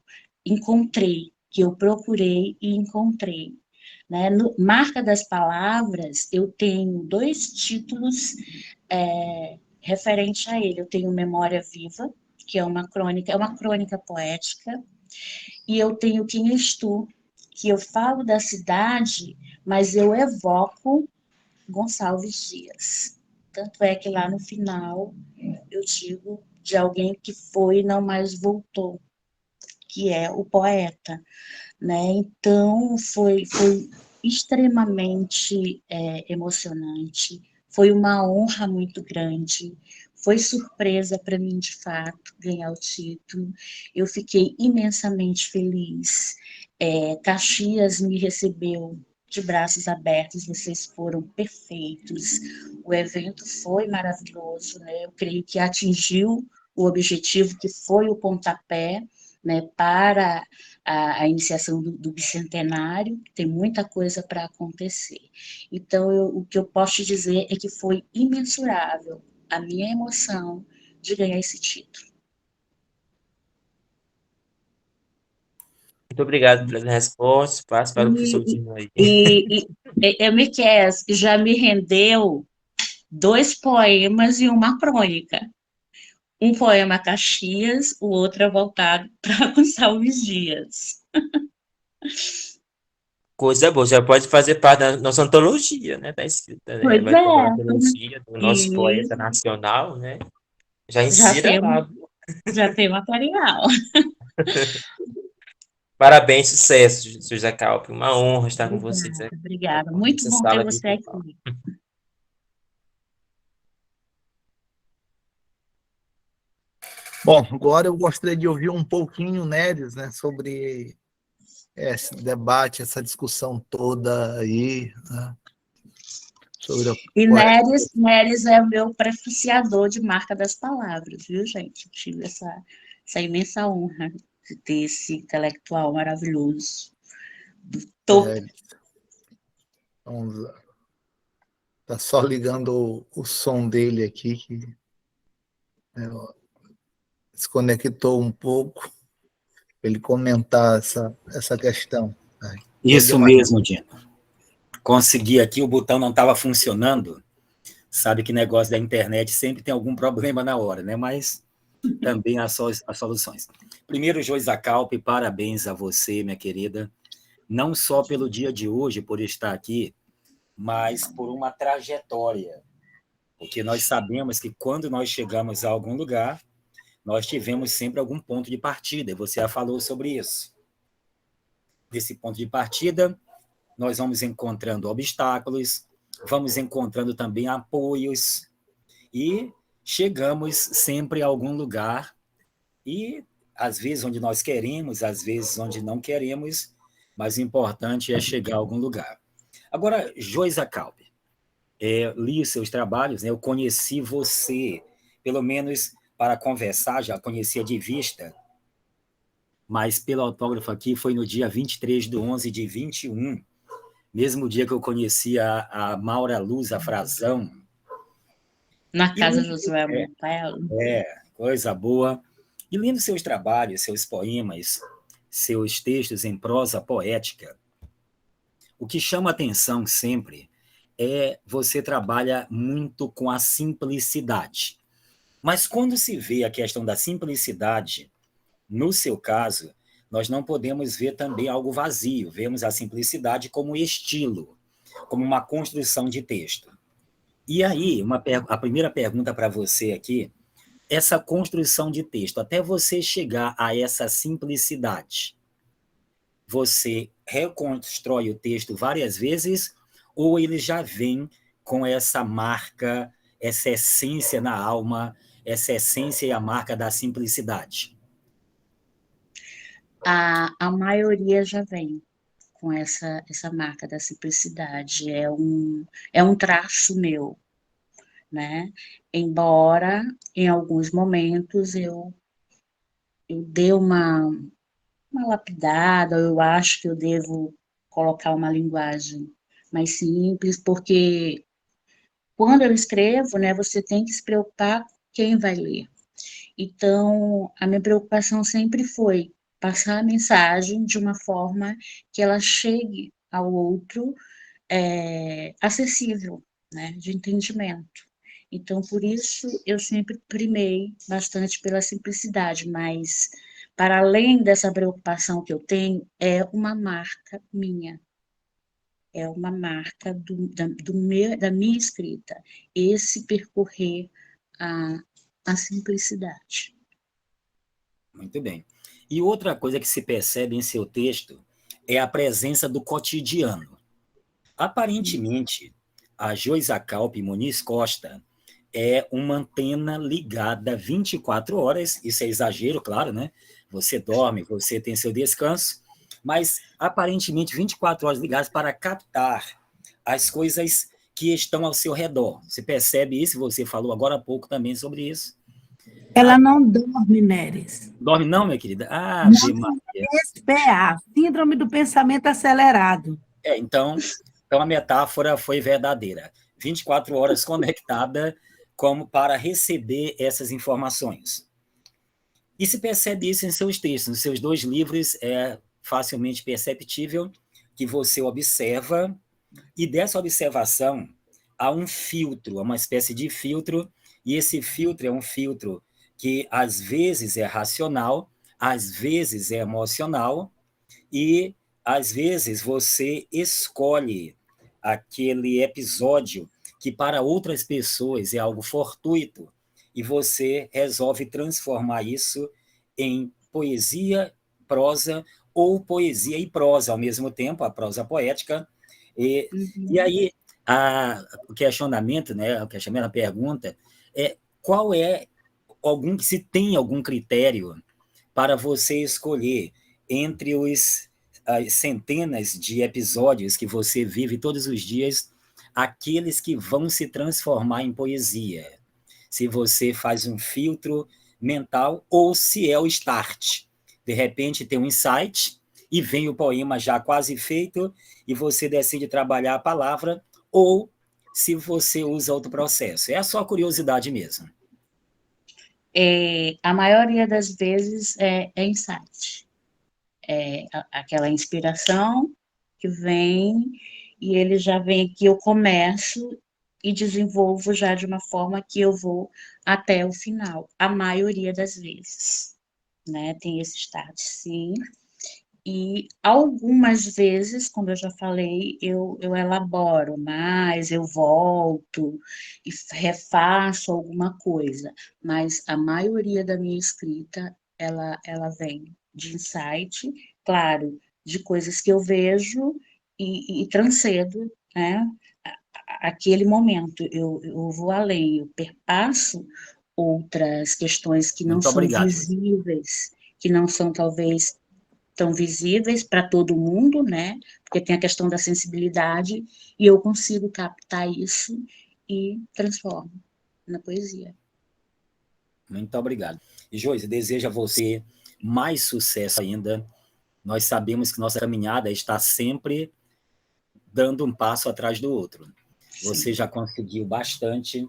encontrei, que eu procurei e encontrei. Né? No Marca das Palavras, eu tenho 2 títulos referente a ele. Eu tenho Memória Viva, que é uma crônica poética, e eu tenho Quem És Tu, que eu falo da cidade, mas eu evoco Gonçalves Dias. Tanto é que lá no final eu digo de alguém que foi e não mais voltou, que é o poeta, né? Então foi extremamente emocionante, foi uma honra muito grande, foi surpresa para mim, de fato, ganhar o título. Eu fiquei imensamente feliz. Caxias me recebeu de braços abertos, vocês foram perfeitos. O evento foi maravilhoso, né? Eu creio que atingiu o objetivo, que foi o pontapé, né, para a iniciação do bicentenário. Tem muita coisa para acontecer. Então, o que eu posso te dizer é que foi imensurável a minha emoção de ganhar esse título. Muito obrigado pelas respostas. Passo para o professor Dino aí. Miquel já me rendeu 2 poemas e uma crônica. Um poema Caxias, o outro é voltado para Gonçalves Dias. Coisa boa, já pode fazer parte da nossa antologia, né? Tá escrita, né? Pois Vai ter uma é. antologia do nosso poeta nacional, né? Já Já insira lá. tem material. Parabéns, sucesso, José Calpe. Uma honra estar com vocês aqui. Obrigada. Muito bom ter você aqui. Bom, agora eu gostaria de ouvir um pouquinho, Neres, né, sobre esse debate, essa discussão toda aí, né, sobre E Neres é o meu prefaciador de Marca das Palavras, viu, gente? Eu tive essa imensa honra de ter esse intelectual maravilhoso. Vamos, tá só ligando o som dele aqui, que desconectou um pouco, para ele comentar essa questão. Isso mesmo, Dino. Consegui aqui, o botão não estava funcionando. Sabe que negócio da internet sempre tem algum problema na hora, né? Mas também há as soluções. Primeiro, Joyza Calpe, parabéns a você, minha querida, não só pelo dia de hoje, por estar aqui, mas por uma trajetória. Porque nós sabemos que quando nós chegamos a algum lugar, nós tivemos sempre algum ponto de partida, e você já falou sobre isso. Desse ponto de partida, nós vamos encontrando obstáculos, vamos encontrando também apoios, e chegamos sempre a algum lugar, e às vezes onde nós queremos, às vezes onde não queremos, mas o importante é chegar a algum lugar. Agora, Joyza Calpe, li os seus trabalhos, né? Eu conheci você, pelo menos para conversar, já conhecia de vista, mas pelo autógrafo aqui foi no dia 23/11/21, mesmo dia que eu conheci a Maura Luz, a Frazão. Na casa do Josué Montello. Coisa boa. E lendo seus trabalhos, seus poemas, seus textos em prosa poética, o que chama atenção sempre é você trabalha muito com a simplicidade. Mas quando se vê a questão da simplicidade, no seu caso, nós não podemos ver também algo vazio. Vemos a simplicidade como estilo, como uma construção de texto. E aí, a primeira pergunta para você aqui, essa construção de texto, até você chegar a essa simplicidade, você reconstrói o texto várias vezes ou ele já vem com essa marca, essa essência na alma, essa essência e a marca da simplicidade? A maioria já vem com essa marca da simplicidade. É um traço meu, né? Embora, em alguns momentos, eu dê uma lapidada, eu acho que eu devo colocar uma linguagem mais simples, porque quando eu escrevo, né, você tem que se preocupar com quem vai ler. Então, a minha preocupação sempre foi passar a mensagem de uma forma que ela chegue ao outro acessível, né, de entendimento. Então, por isso, eu sempre primei bastante pela simplicidade, mas, para além dessa preocupação que eu tenho, é uma marca minha. É uma marca da minha escrita, esse percorrer a simplicidade. Muito bem. E outra coisa que se percebe em seu texto é a presença do cotidiano. Aparentemente, a Joyza Calpe Muniz Costa é uma antena ligada 24 horas, isso é exagero, claro, né? Você dorme, você tem seu descanso, mas aparentemente 24 horas ligadas para captar as coisas que estão ao seu redor. Você percebe isso? Você falou agora há pouco também sobre isso. Ela não dorme, Neres. Dorme não, minha querida? Ah, Não, Maria. SPA, Síndrome do Pensamento Acelerado. Então a metáfora foi verdadeira. 24 horas conectada como para receber essas informações. E se percebe isso em seus textos, nos seus 2 livros, é facilmente perceptível que você observa, e dessa observação há um filtro, há uma espécie de filtro, e esse filtro é um filtro que às vezes é racional, às vezes é emocional, e às vezes você escolhe aquele episódio que para outras pessoas é algo fortuito, e você resolve transformar isso em poesia, prosa, ou poesia e prosa ao mesmo tempo, a prosa poética. E aí, o questionamento, né, a pergunta é qual é se tem algum critério para você escolher entre as centenas de episódios que você vive todos os dias, aqueles que vão se transformar em poesia. Se você faz um filtro mental ou se é o start. De repente tem um insight e vem o poema já quase feito e você decide trabalhar a palavra, ou se você usa outro processo. É a sua curiosidade mesmo. A maioria das vezes é insight. É aquela inspiração que vem e ele já vem aqui, eu começo e desenvolvo já de uma forma que eu vou até o final, a maioria das vezes, né? Tem esse start, sim. E algumas vezes, como eu já falei, eu elaboro mais, eu volto e refaço alguma coisa, mas a maioria da minha escrita, ela vem de insight, claro, de coisas que eu vejo e transcedo, né? Aquele momento, eu vou além, eu perpasso outras questões que não Muito são obrigado. visíveis, que não são talvez tão visíveis para todo mundo, né? Porque tem a questão da sensibilidade e eu consigo captar isso e transformo na poesia. Muito obrigado. E, Joyce, desejo a você mais sucesso ainda. Nós sabemos que nossa caminhada está sempre dando um passo atrás do outro. Você já conseguiu bastante.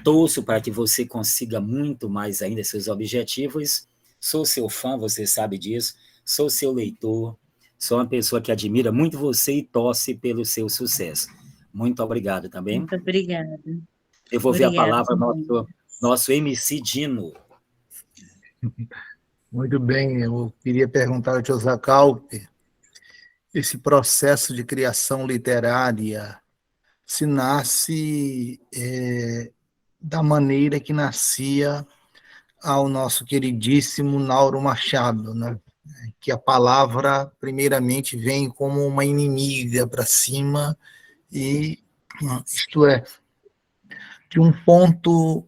Torço para que você consiga muito mais ainda seus objetivos. Sou seu fã, você sabe disso. Sou seu leitor. Sou uma pessoa que admira muito você e torce pelo seu sucesso. Muito obrigado também. Muito obrigada. Eu vou ver a palavra ao nosso MC Dino. Muito bem, eu queria perguntar ao tio Zacalpe, esse processo de criação literária, se nasce da maneira que nascia ao nosso queridíssimo Nauro Machado, né? Que a palavra, primeiramente, vem como uma inimiga para cima, e isto é, de um ponto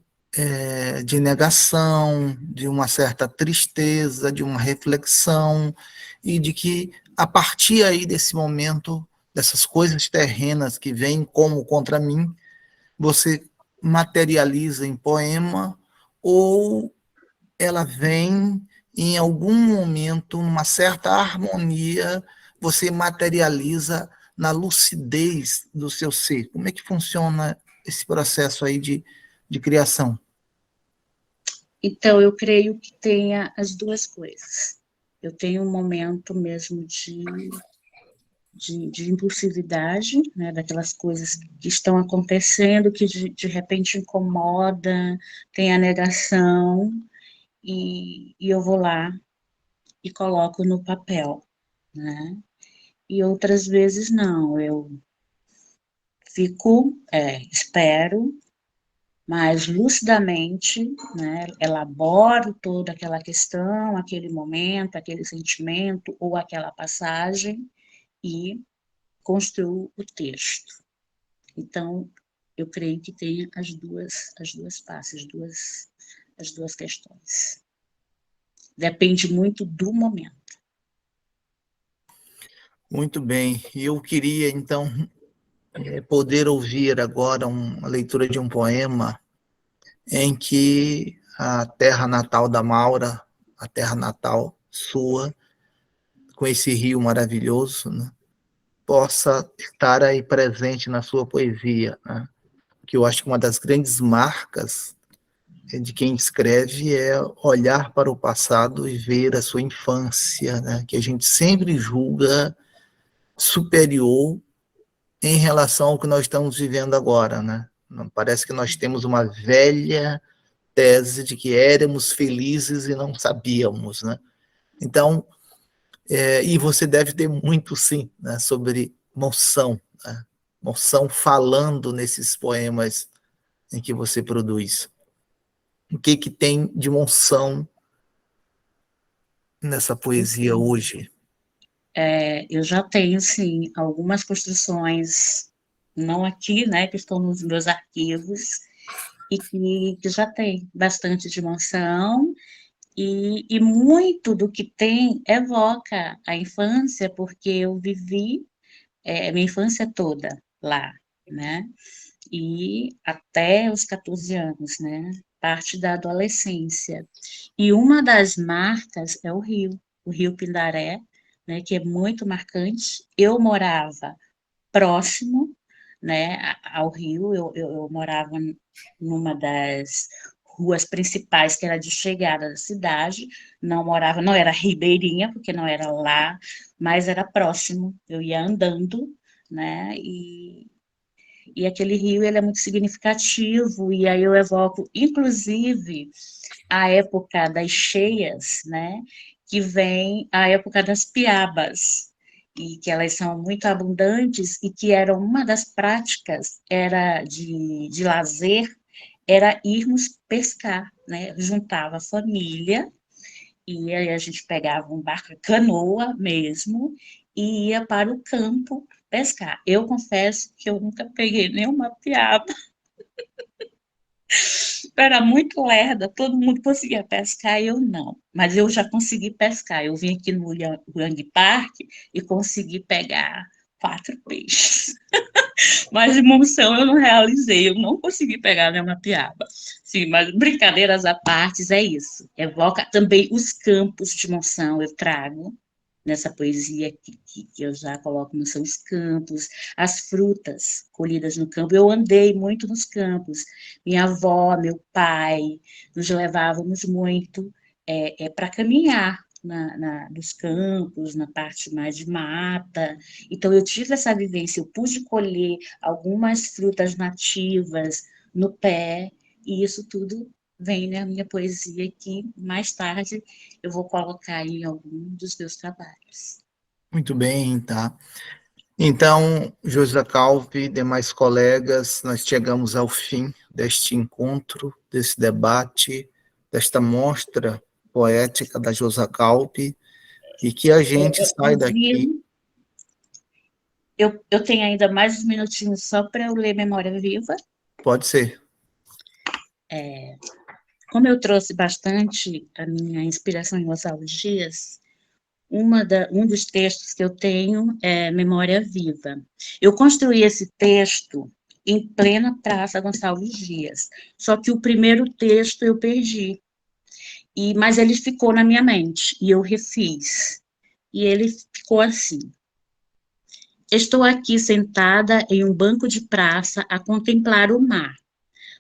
de negação, de uma certa tristeza, de uma reflexão, e de que, a partir aí desse momento, dessas coisas terrenas que vêm como contra mim, você materializa em poema, ou ela vem em algum momento, numa certa harmonia, você materializa na lucidez do seu ser. Como é que funciona esse processo aí de criação? Então, eu creio que tenha as duas coisas. Eu tenho um momento mesmo de impulsividade, né, daquelas coisas que estão acontecendo, que de repente incomoda, tem a negação, e eu vou lá e coloco no papel, né? E outras vezes não, eu fico, espero, mais lucidamente, né, elaboro toda aquela questão, aquele momento, aquele sentimento ou aquela passagem e construo o texto. Então, eu creio que tem as duas partes, as duas questões. Depende muito do momento. Muito bem. E eu queria, então, poder ouvir agora uma leitura de um poema em que a terra natal da Maura, a terra natal sua, com esse rio maravilhoso, né, possa estar aí presente na sua poesia, né? Que eu acho que uma das grandes marcas de quem escreve é olhar para o passado e ver a sua infância, né? Que a gente sempre julga superior em relação ao que nós estamos vivendo agora, né? Parece que nós temos uma velha tese de que éramos felizes e não sabíamos, né? Então, e você deve ter muito, sim, né, sobre Monção, né? Monção falando nesses poemas em que você produz. O que tem de Monção nessa poesia hoje? Eu já tenho, sim, algumas construções, não aqui, né, que estão nos meus arquivos, e que já tem bastante dimensão, e muito do que tem evoca a infância, porque eu vivi minha infância toda lá, né, e até os 14 anos, né, parte da adolescência. E uma das marcas é o Rio Pindaré, né, que é muito marcante. Eu morava próximo, né, ao rio, eu morava numa das ruas principais, que era de chegada da cidade, não era ribeirinha, porque não era lá, mas era próximo, eu ia andando, né, e aquele rio, ele é muito significativo, e aí eu evoco, inclusive, a época das cheias, né, que vem a época das piabas, e que elas são muito abundantes, e que eram uma das práticas, era de lazer, era irmos pescar, né, juntava a família, e aí a gente pegava um barco, canoa mesmo, e ia para o campo pescar. Eu confesso que eu nunca peguei nenhuma piaba. Eu era muito lerda, todo mundo conseguia pescar e eu não. Mas eu já consegui pescar. Eu vim aqui no Yang Park e consegui pegar 4 peixes. Mas de Monção eu não realizei, eu não consegui pegar nenhuma piaba. Sim, mas brincadeiras à parte, é isso. Evoca também os campos de Monção, eu trago nessa poesia que eu já coloco, não são os campos, as frutas colhidas no campo. Eu andei muito nos campos. Minha avó, meu pai, nos levávamos muito para caminhar nos campos, na parte mais de mata. Então, eu tive essa vivência, eu pude colher algumas frutas nativas no pé, e isso tudo vem na minha poesia, que mais tarde eu vou colocar em algum dos meus trabalhos. Muito bem, tá. Então, Josa Calvi e demais colegas, nós chegamos ao fim deste encontro, desse debate, desta mostra poética da Josa Calvi, e que a gente sai daqui... Eu tenho ainda mais uns minutinhos só para eu ler Memória Viva. Pode ser. Como eu trouxe bastante a minha inspiração em Gonçalves Dias, um dos textos que eu tenho é Memória Viva. Eu construí esse texto em plena Praça Gonçalves Dias, só que o primeiro texto eu perdi, mas ele ficou na minha mente, e eu refiz. E ele ficou assim: estou aqui sentada em um banco de praça a contemplar o mar.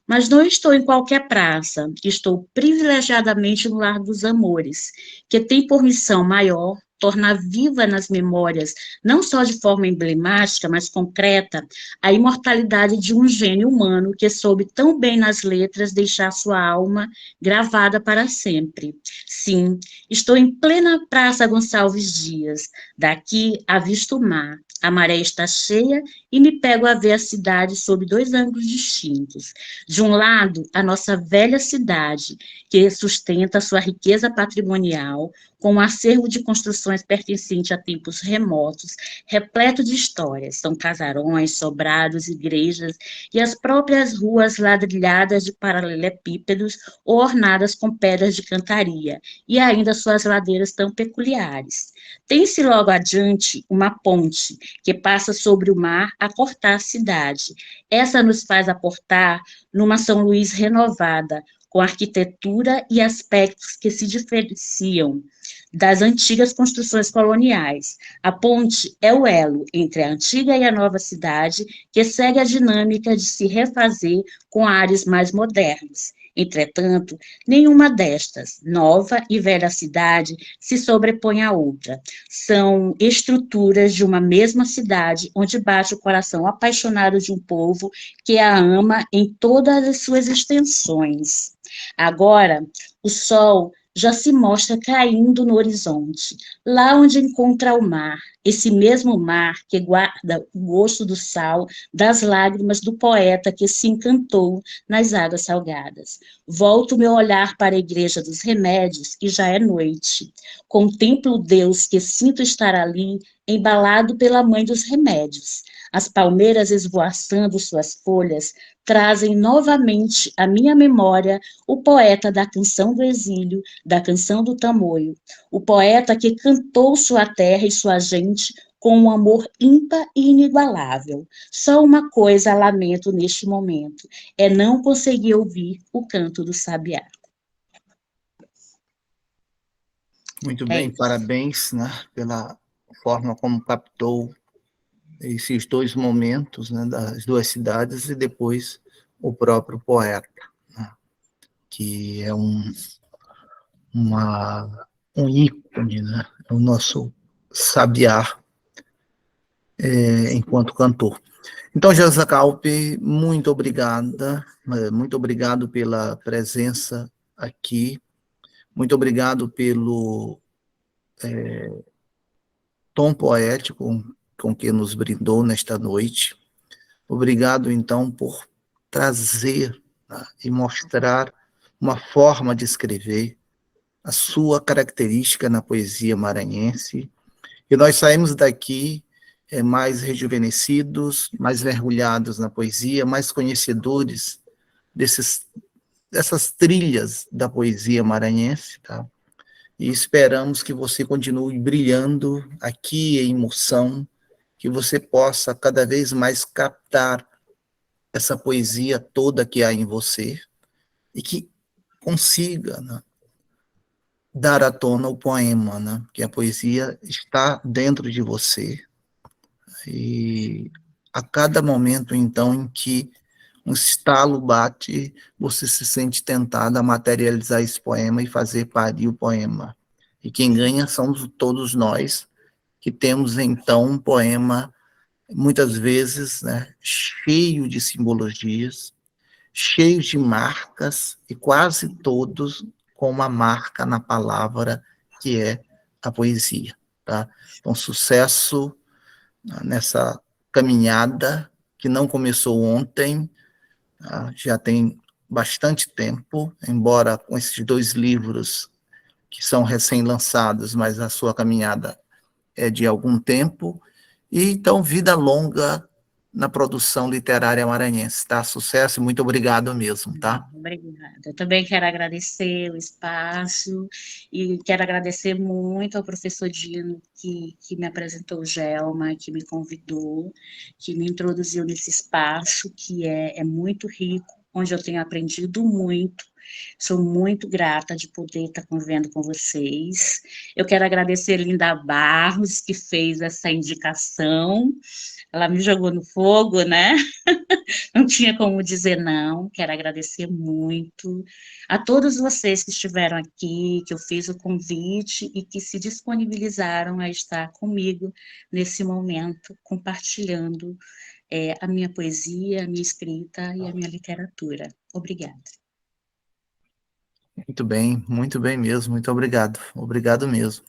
Mas não estou em qualquer praça, estou privilegiadamente no Lar dos Amores, que tem por missão maior tornar viva nas memórias, não só de forma emblemática, mas concreta, a imortalidade de um gênio humano que soube tão bem nas letras deixar sua alma gravada para sempre. Sim, estou em plena Praça Gonçalves Dias, daqui avisto o mar, a maré está cheia e me pego a ver a cidade sob 2 ângulos distintos. De um lado, a nossa velha cidade, que sustenta sua riqueza patrimonial, com um acervo de construções pertencente a tempos remotos, repleto de histórias. São casarões, sobrados, igrejas e as próprias ruas ladrilhadas de paralelepípedos ou ornadas com pedras de cantaria, e ainda suas ladeiras tão peculiares. Tem-se logo adiante uma ponte que passa sobre o mar a cortar a cidade. Essa nos faz aportar numa São Luís renovada, com arquitetura e aspectos que se diferenciam das antigas construções coloniais. A ponte é o elo entre a antiga e a nova cidade, que segue a dinâmica de se refazer com ares mais modernos. Entretanto, nenhuma destas, nova e velha cidade, se sobrepõe à outra. São estruturas de uma mesma cidade, onde bate o coração apaixonado de um povo que a ama em todas as suas extensões. Agora, o sol já se mostra caindo no horizonte, lá onde encontra o mar, esse mesmo mar que guarda o gosto do sal das lágrimas do poeta que se encantou nas águas salgadas. Volto meu olhar para a igreja dos remédios e já é noite. Contemplo o Deus que sinto estar ali, embalado pela mãe dos remédios. As palmeiras esvoaçando suas folhas trazem novamente à minha memória o poeta da canção do exílio, da canção do tamoio, o poeta que cantou sua terra e sua gente com um amor ímpar e inigualável. Só uma coisa lamento neste momento, é não conseguir ouvir o canto do sabiá. Muito bem, parabéns, né, pela forma como captou esses dois momentos, né, das duas cidades e depois o próprio poeta, né, que é um ícone, né, é o nosso sabiá enquanto cantor. Então, Jéssica Calpe, muito obrigado pela presença aqui, muito obrigado pelo tom poético com que nos brindou nesta noite. Obrigado, então, por trazer, né, e mostrar uma forma de escrever, a sua característica na poesia maranhense. E nós saímos daqui mais rejuvenescidos, mais mergulhados na poesia, mais conhecedores dessas trilhas da poesia maranhense, tá? E esperamos que você continue brilhando aqui em Moção, que você possa cada vez mais captar essa poesia toda que há em você e que consiga, né, dar à tona o poema, né, que a poesia está dentro de você. E a cada momento, então, em que um estalo bate, você se sente tentado a materializar esse poema e fazer parir o poema. E quem ganha são todos nós, que temos, então, um poema, muitas vezes, né, cheio de simbologias, cheio de marcas, e quase todos com uma marca na palavra, que é a poesia. Tá? Então, sucesso nessa caminhada, que não começou ontem, já tem bastante tempo, embora com esses dois livros que são recém-lançados, mas a sua caminhada é de algum tempo, e então vida longa na produção literária maranhense, tá? Sucesso e muito obrigado mesmo, tá? Obrigada. Eu também quero agradecer o espaço e quero agradecer muito ao professor Dino que me apresentou o Gelma, que me convidou, que me introduziu nesse espaço que é muito rico, onde eu tenho aprendido muito. Sou muito grata de poder estar convivendo com vocês. Eu quero agradecer a Linda Barros, que fez essa indicação. Ela me jogou no fogo, né? Não tinha como dizer não. Quero agradecer muito a todos vocês que estiveram aqui, que eu fiz o convite e que se disponibilizaram a estar comigo nesse momento, compartilhando a minha poesia, a minha escrita e a minha literatura. Obrigada. Muito bem mesmo, muito obrigado. Obrigado mesmo.